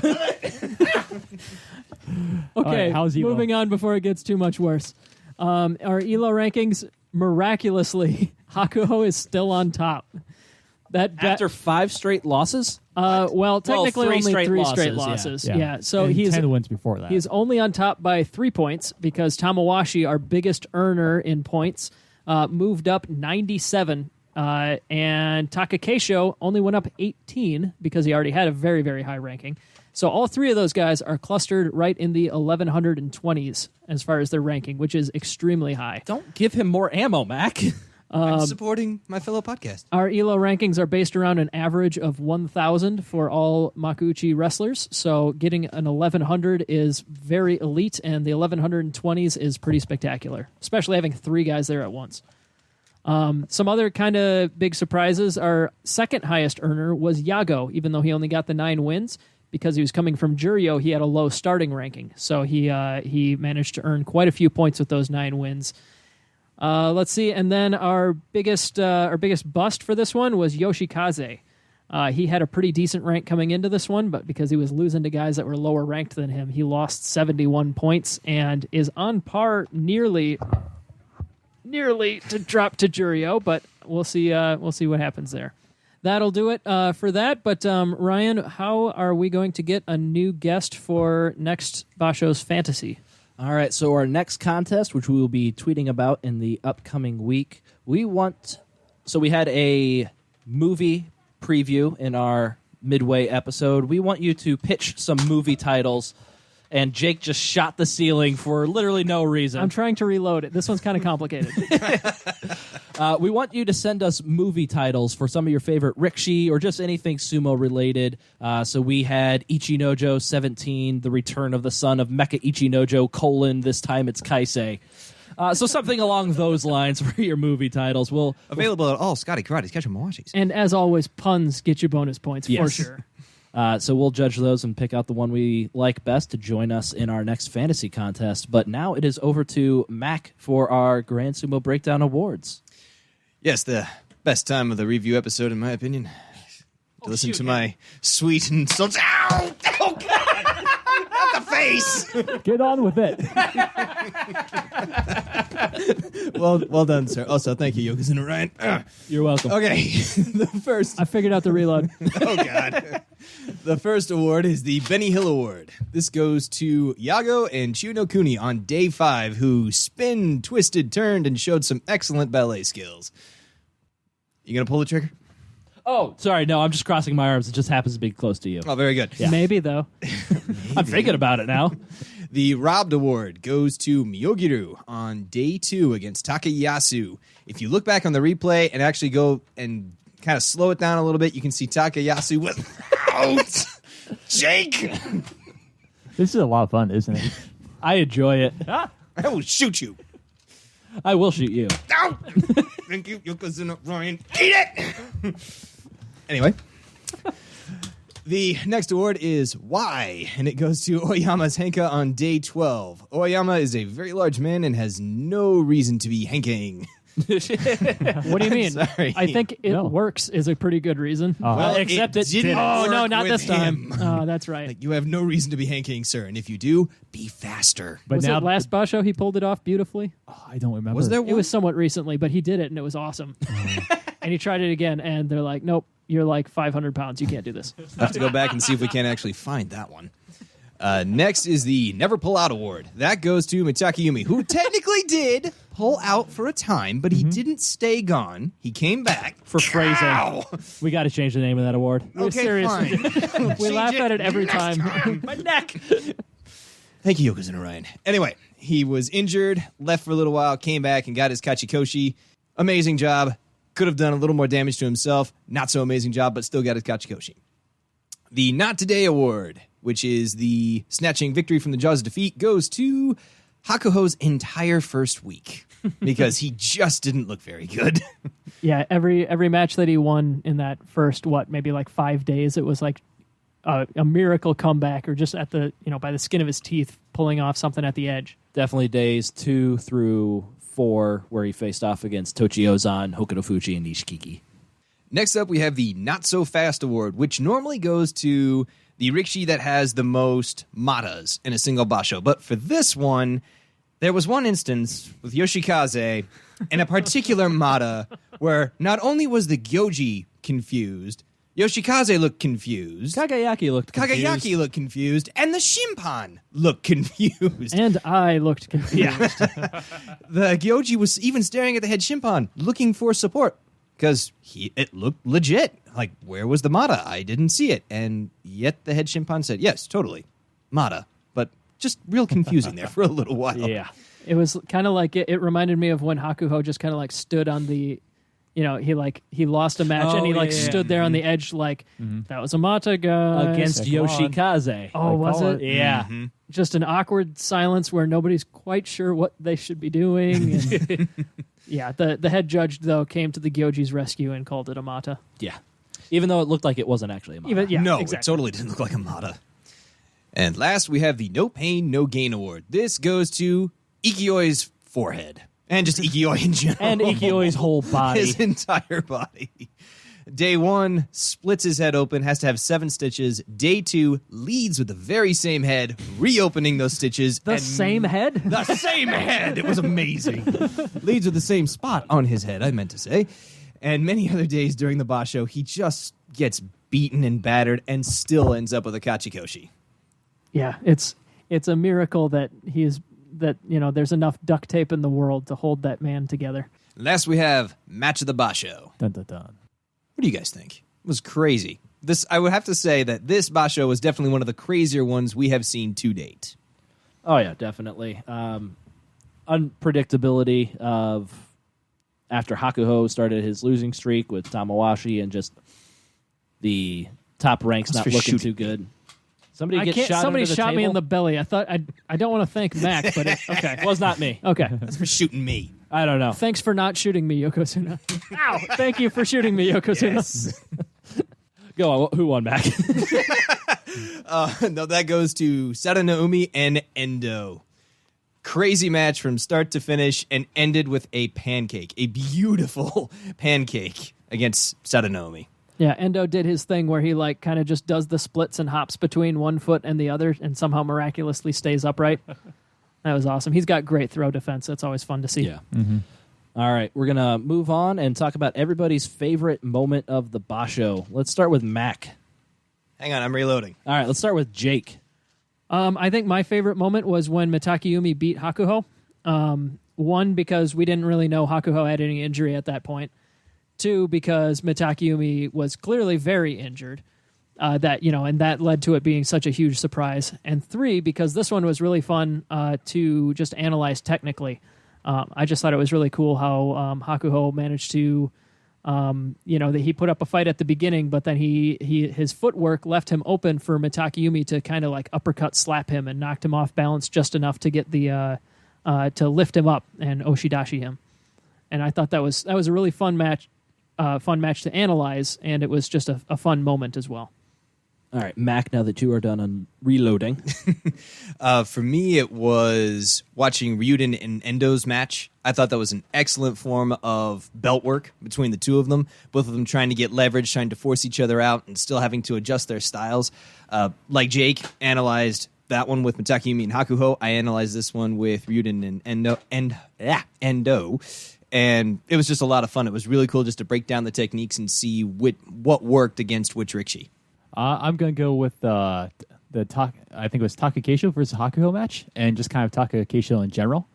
Okay, right, how's Evo? moving on before it gets too much worse. Our ELO rankings, miraculously, Hakuho is still on top. After 5 straight losses? Well, technically 3 only straight 3 losses, straight yeah. losses. Yeah. So And he's 10 wins before that. He's only on top by 3 points because Tamawashi, our biggest earner in points, moved up 97. And Takakeisho only went up 18 because he already had a very, very high ranking. So all 3 of those guys are clustered right in the 1120s as far as their ranking, which is extremely high. Don't give him more ammo, Mac. I'm supporting my fellow podcast. Our ELO rankings are based around an average of 1,000 for all Makuuchi wrestlers. So getting an 1,100 is very elite, and the 1120s is pretty spectacular, especially having 3 guys there at once. Some other kind of big surprises. Our second highest earner was Yago, even though he only got the 9 wins. Because he was coming from Juryo, he had a low starting ranking. So he managed to earn quite a few points with those 9 wins. Let's see, and then our biggest bust for this one was Yoshikaze. He had a pretty decent rank coming into this one, but because he was losing to guys that were lower ranked than him, he lost 71 points and is on par nearly to drop to Juryo, but we'll see what happens there. That'll do it for that. But Ryan, how are we going to get a new guest for next Basho's Fantasy? All right, so our next contest, which we will be tweeting about in the upcoming week, we had a movie preview in our midway episode. We want you to pitch some movie titles, and Jake just shot the ceiling for literally no reason. I'm trying to reload it. This one's kind of complicated. We want you to send us movie titles for some of your favorite Rikishi or just anything sumo related. So we had Ichinojo 17, The Return of the Son of Mecha Ichinojo, this time it's Kaisei. So something along those lines for your movie titles. Available at all Scotty Karate's Catch 'em Mawashis. And as always, puns get you bonus points for Yes. sure. So we'll judge those and pick out the one we like best to join us in our next fantasy contest. But now it is over to Mac for our Grand Sumo Breakdown Awards. Yes, the best time of the review episode, in my opinion. To listen to my sweet and so. Ow! Oh, God! Not the face! Get on with it. Well done, sir. Also, thank you, Yokozuna Ryan. You're welcome. Okay, the first. I figured out the reload. Oh, God. The first award is the Benny Hill Award. This goes to Yago and Chiyo Kuni on day 5, who spin, twisted, turned, and showed some excellent ballet skills. You gonna pull the trigger? Oh, sorry. No, I'm just crossing my arms. It just happens to be close to you. Oh, very good. Maybe, though. I'm thinking about it now. The Robbed Award goes to Miyogiru on day 2 against Takayasu. If you look back on the replay and actually go and kind of slow it down a little bit, you can see Takayasu without Jake. This is a lot of fun, isn't it? I enjoy it. I will shoot you. I will shoot you. Ow! Thank you, Yokozuna Ryan. Eat it! Anyway. The next award is Y, and it goes to Oyama's Henka on day 12. Oyama is a very large man and has no reason to be henking. What do you mean? Sorry. I think it works is a pretty good reason. Well, except it didn't Oh, no, work not with this time. him. Oh, that's right. Like, you have no reason to be hanking, sir, and if you do, be faster. But Was now it last Basho he pulled it off beautifully? I don't remember. Was there It was somewhat recently, but he did it, and it was awesome. And he tried it again, and they're like, nope, you're like 500 pounds. You can't do this. I'll have to go back and see if we can actually find that one. Next is the Never Pull Out Award. That goes to Mitake Yumi, who technically did pull out for a time, but he didn't stay gone. He came back. For phrasing. Ow! We got to change the name of that award. Okay, seriously. fine. We laugh at it every time. My neck. Thank you, Yokozuna Ryan. Anyway, he was injured, left for a little while, came back and got his Kachikoshi. Amazing job. Could have done a little more damage to himself. Not so amazing job, but still got his Kachikoshi. The Not Today Award, which is the snatching victory from the jaws of defeat, goes to Hakuho's entire first week because he just didn't look very good. Yeah, every match that he won in that first, maybe like 5 days, it was like a miracle comeback or just at the, by the skin of his teeth, pulling off something at the edge. Definitely days 2 through 4 where he faced off against Tochiozan, Hokuto Fuji, and Nishikiki. Next up, we have the Not So Fast Award, which normally goes to the Rikishi that has the most matas in a single basho. But for this one, there was one instance with Yoshikaze and a particular mata where not only was the Gyoji confused, Yoshikaze looked confused, Kagayaki looked confused. Kagayaki looked confused, and the Shimpan looked confused. And I looked confused. The Gyoji was even staring at the head Shimpan, looking for support. Because it looked legit. Like, where was the Mata? I didn't see it. And yet the head Shimpan said, yes, totally. Mata. But just real confusing there for a little while. Yeah. It was kind of like, it reminded me of when Hakuho just kind of like stood on the, he lost a match and he stood there on the edge like, that was a Mata guy. Against Come on. Yoshikaze. Oh, was call it? Yeah. Just an awkward silence where nobody's quite sure what they should be doing. And yeah, the head judge, though, came to the Gyoji's rescue and called it a Mata. Yeah. Even though it looked like it wasn't actually a mata. Yeah, No, exactly. it totally didn't look like a Mata. And last, we have the No Pain, No Gain Award. This goes to Ikioi's forehead. And just Ikioi in general. And Ikioi's whole body. His entire body. Day 1, splits his head open, has to have 7 stitches. Day 2, leads with the very same head, reopening those stitches. The and same head? The same head. It was amazing. Leads with the same spot on his head, I meant to say. And many other days during the basho, he just gets beaten and battered and still ends up with a kachikoshi. Yeah, it's a miracle that there's enough duct tape in the world to hold that man together. Last we have Match of the Basho. Dun, dun, dun. What do you guys think? It was crazy. I would have to say that this basho was definitely one of the crazier ones we have seen to date. Oh, yeah, definitely. Unpredictability of after Hakuho started his losing streak with Tamawashi and just the top ranks not for looking shooting too good. Somebody Somebody under the shot me table? in the belly. I thought I don't want to thank Mac, but okay. It was not me. Okay. That's for shooting me. I don't know. Thanks for not shooting me, Yokozuna. Ow! Thank you for shooting me, Yokozuna. Yes. Go on. Who won back? No, that goes to Sadanaumi and Endo. Crazy match from start to finish and ended with a pancake. A beautiful pancake against Sadanaumi. Yeah, Endo did his thing where he like kind of just does the splits and hops between one foot and the other and somehow miraculously stays upright. That was awesome. He's got great throw defense. That's always fun to see. Yeah. All right. We're going to move on and talk about everybody's favorite moment of the basho. Let's start with Mac. Hang on, I'm reloading. All right, let's start with Jake. I think my favorite moment was when Mitakeumi beat Hakuho. One, because we didn't really know Hakuho had any injury at that point. Two, because Mitakeumi was clearly very injured. And that led to it being such a huge surprise. And three, because this one was really fun to just analyze technically. I just thought it was really cool how Hakuho managed to, that he put up a fight at the beginning, but then his footwork left him open for Mitakeumi to kind of like uppercut slap him and knocked him off balance just enough to get the to lift him up and Oshidashi him. And I thought that was a really fun match to analyze, and it was just a fun moment as well. All right, Mac, now that you are done on reloading. For me, it was watching Ryuden and Endo's match. I thought that was an excellent form of belt work between the two of them, both of them trying to get leverage, trying to force each other out, and still having to adjust their styles. Like Jake analyzed that one with Mitakeumi and Hakuho, I analyzed this one with Ryuden and Endo. And it was just a lot of fun. It was really cool just to break down the techniques and see what worked against which Rikshi. I'm going to go with I think it was Taka Keisho versus Hakuho match, and just kind of Taka Keisho in general.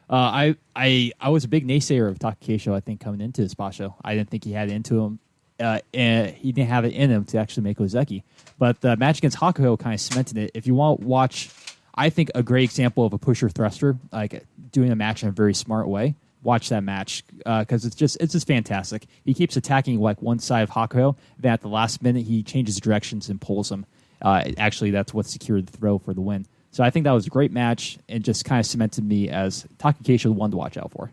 I was a big naysayer of Taka Keisho, I think, coming into this Basho. I didn't think he had it into him. And he didn't have it in him to actually make Ozeki. But the match against Hakuho kind of cemented it. If you want to watch, I think, a great example of a pusher thruster, like doing a match in a very smart way, watch that match because it's just fantastic. He keeps attacking like one side of Hakuho, then at the last minute he changes directions and pulls him. Actually, that's what secured the throw for the win. So I think that was a great match and just kind of cemented me as Taka Keisho the one to watch out for.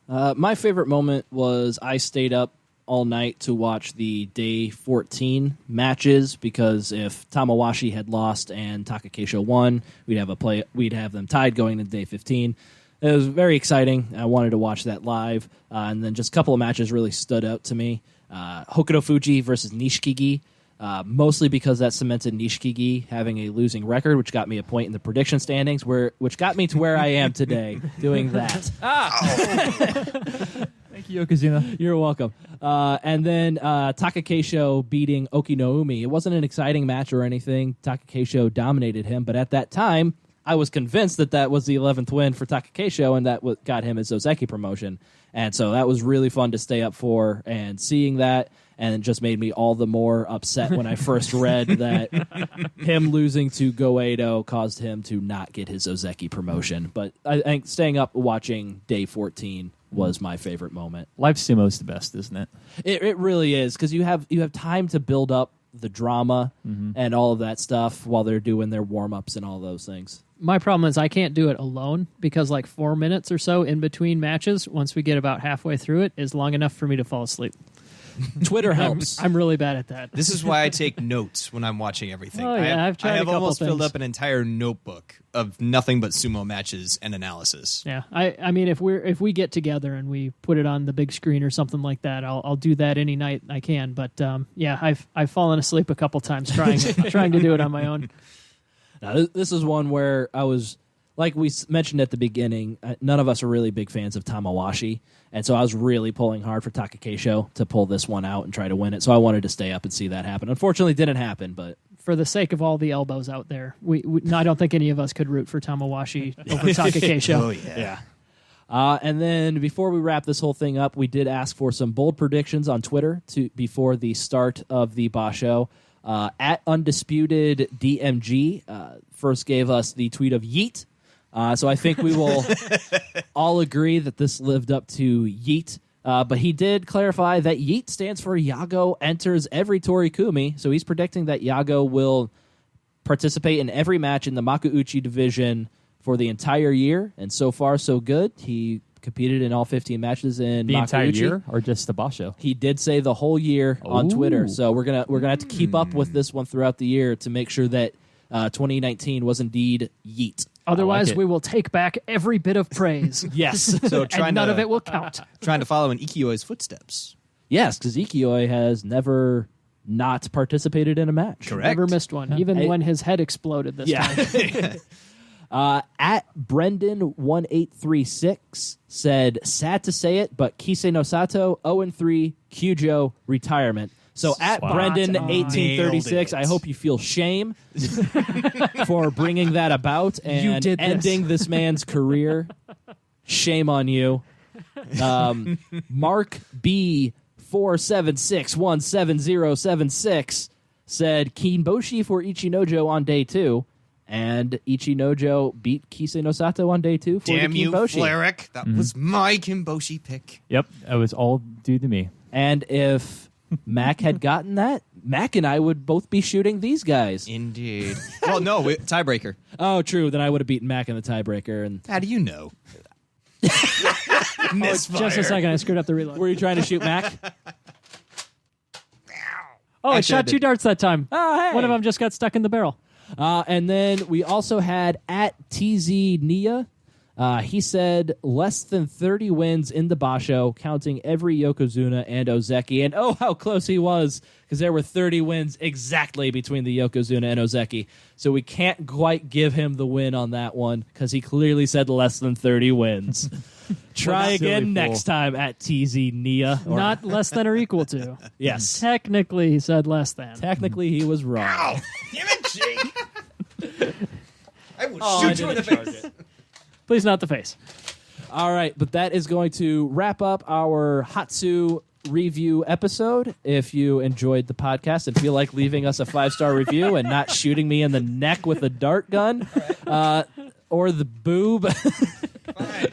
My favorite moment was I stayed up all night to watch the day 14 matches because if Tamawashi had lost and Taka Keisho won, we'd have them tied going into day 15. It was very exciting. I wanted to watch that live. And then just a couple of matches really stood out to me. Hokuto Fuji versus Nishikigi, mostly because that cemented Nishikigi having a losing record, which got me a point in the prediction standings, which got me to where I am today doing that. Thank you, Yokozuna. You're welcome. And then Taka Keisho beating Okinoumi. It wasn't an exciting match or anything. Taka Keisho dominated him, but at that time, I was convinced that was the 11th win for Taka Keisho, and that got him his Ozeki promotion. And so that was really fun to stay up for, and seeing that, and it just made me all the more upset when I first read that him losing to Goeido caused him to not get his Ozeki promotion. But I think staying up watching day 14 was my favorite moment. Live sumo's the best, isn't it? It really is, because you have time to build up the drama and all of that stuff while they're doing their warm-ups and all those things. My problem is I can't do it alone because like 4 minutes or so in between matches, once we get about halfway through it, is long enough for me to fall asleep. Twitter helps. I'm really bad at that. This is why I take notes when I'm watching everything. Oh, yeah, I've tried I a have couple almost filled things. up an entire notebook of nothing but sumo matches and analysis. Yeah, I mean, if we get together and we put it on the big screen or something like that, I'll do that any night I can. But yeah, I've fallen asleep a couple times trying to do it on my own. Now, this is one where I was, like we mentioned at the beginning, none of us are really big fans of Tamawashi, and so I was really pulling hard for Taka Keisho to pull this one out and try to win it. So I wanted to stay up and see that happen. Unfortunately, it didn't happen, but for the sake of all the elbows out there, I don't think any of us could root for Tamawashi over Taka Keisho. Oh, yeah. And then before we wrap this whole thing up, we did ask for some bold predictions on Twitter before the start of the Basho. At Undisputed DMG first gave us the tweet of Yeet. So I think we will all agree that this lived up to Yeet. But he did clarify that Yeet stands for Yago enters every Torikumi. So he's predicting that Yago will participate in every match in the Makuuchi division for the entire year. And so far, so good. He competed in all 15 matches in The Makuuchi. entire year, or just the Basho? He did say the whole year on Ooh. Twitter. So we're gonna have to keep up with this one throughout the year to make sure that 2019 was indeed Yeet. Otherwise, it. we will take back every bit of praise. Yes. So and none of it will count. trying to follow in Ikio's footsteps. Yes, because Ikioi has never not participated in a match. Correct. Never missed one, even when his head exploded this time. At Brendan1836 said, sad to say it, but Kisei no Sato, 0-3, Kyujo, retirement. So at Spot Brendan on. 1836, Nailed I it. hope you feel shame for bringing that about and did this. ending this man's career. Shame on you. Mark B 476177076 said Kinboshi for Ichinojo on day 2, and Ichinojo beat Kisei no Sato on day 2 for Damn the you, Kinboshi. Flerick. That was my Kimboshi pick. Yep, that was all due to me. And if Mac had gotten that, Mac and I would both be shooting these guys. Indeed. Well, no, tiebreaker. Oh, true. Then I would have beaten Mac in the tiebreaker. And How do you know? Just a second, I screwed up the reload. were you trying to shoot Mac? Oh, I Actually, I shot did. 2 darts that time. Oh, hey. One of them just got stuck in the barrel. And then we also had at TZ Nia. He said less than 30 wins in the Basho, counting every Yokozuna and Ozeki. And oh, how close he was, because there were 30 wins exactly between the Yokozuna and Ozeki. So we can't quite give him the win on that one, because he clearly said less than 30 wins. Try Silly again fool. next time at TZ Nia. Or- Not less than or equal to. yes. Technically, he said less than. Technically, he was wrong. Ow! Damn it, Jake! I will Oh, I shoot you in the didn't face. charge it. Please, not the face. All right, but that is going to wrap up our Hatsu review episode. If you enjoyed the podcast and feel like leaving us a 5-star review and not shooting me in the neck with a dart gun or the boob, Fine.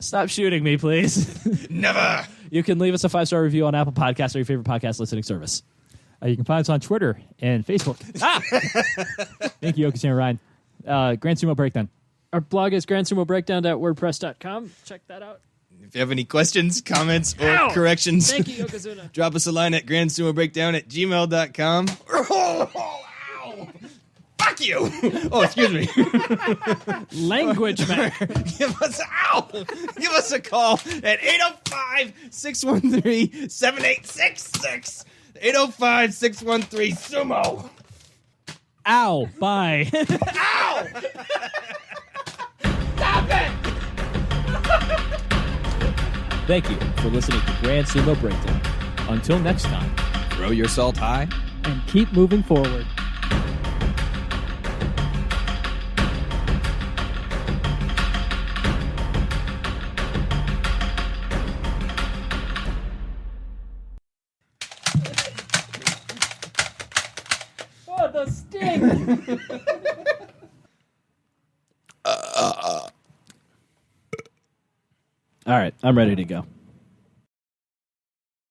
stop shooting me, please. Never. You can leave us a 5-star review on Apple Podcasts or your favorite podcast listening service. You can find us on Twitter and Facebook. Thank you, Yokozuna Ryan. Grand Sumo Breakdown. Our blog is grandsumo.breakdown.wordpress.com. Check that out. If you have any questions, comments, or Ow! corrections, Thank you, Yokozuna. drop us a line at grandsumo@gmail.com. Oh, ow! Fuck you! Oh, excuse me. Language, man. Give us a call at 805-613-7866. 805-613-SUMO. Ow, bye. Ow! Stop it! Thank you for listening to Grand Sumo Breakdown. Until next time. Throw your salt high. And keep moving forward. Oh, the sting! All right, I'm ready to go.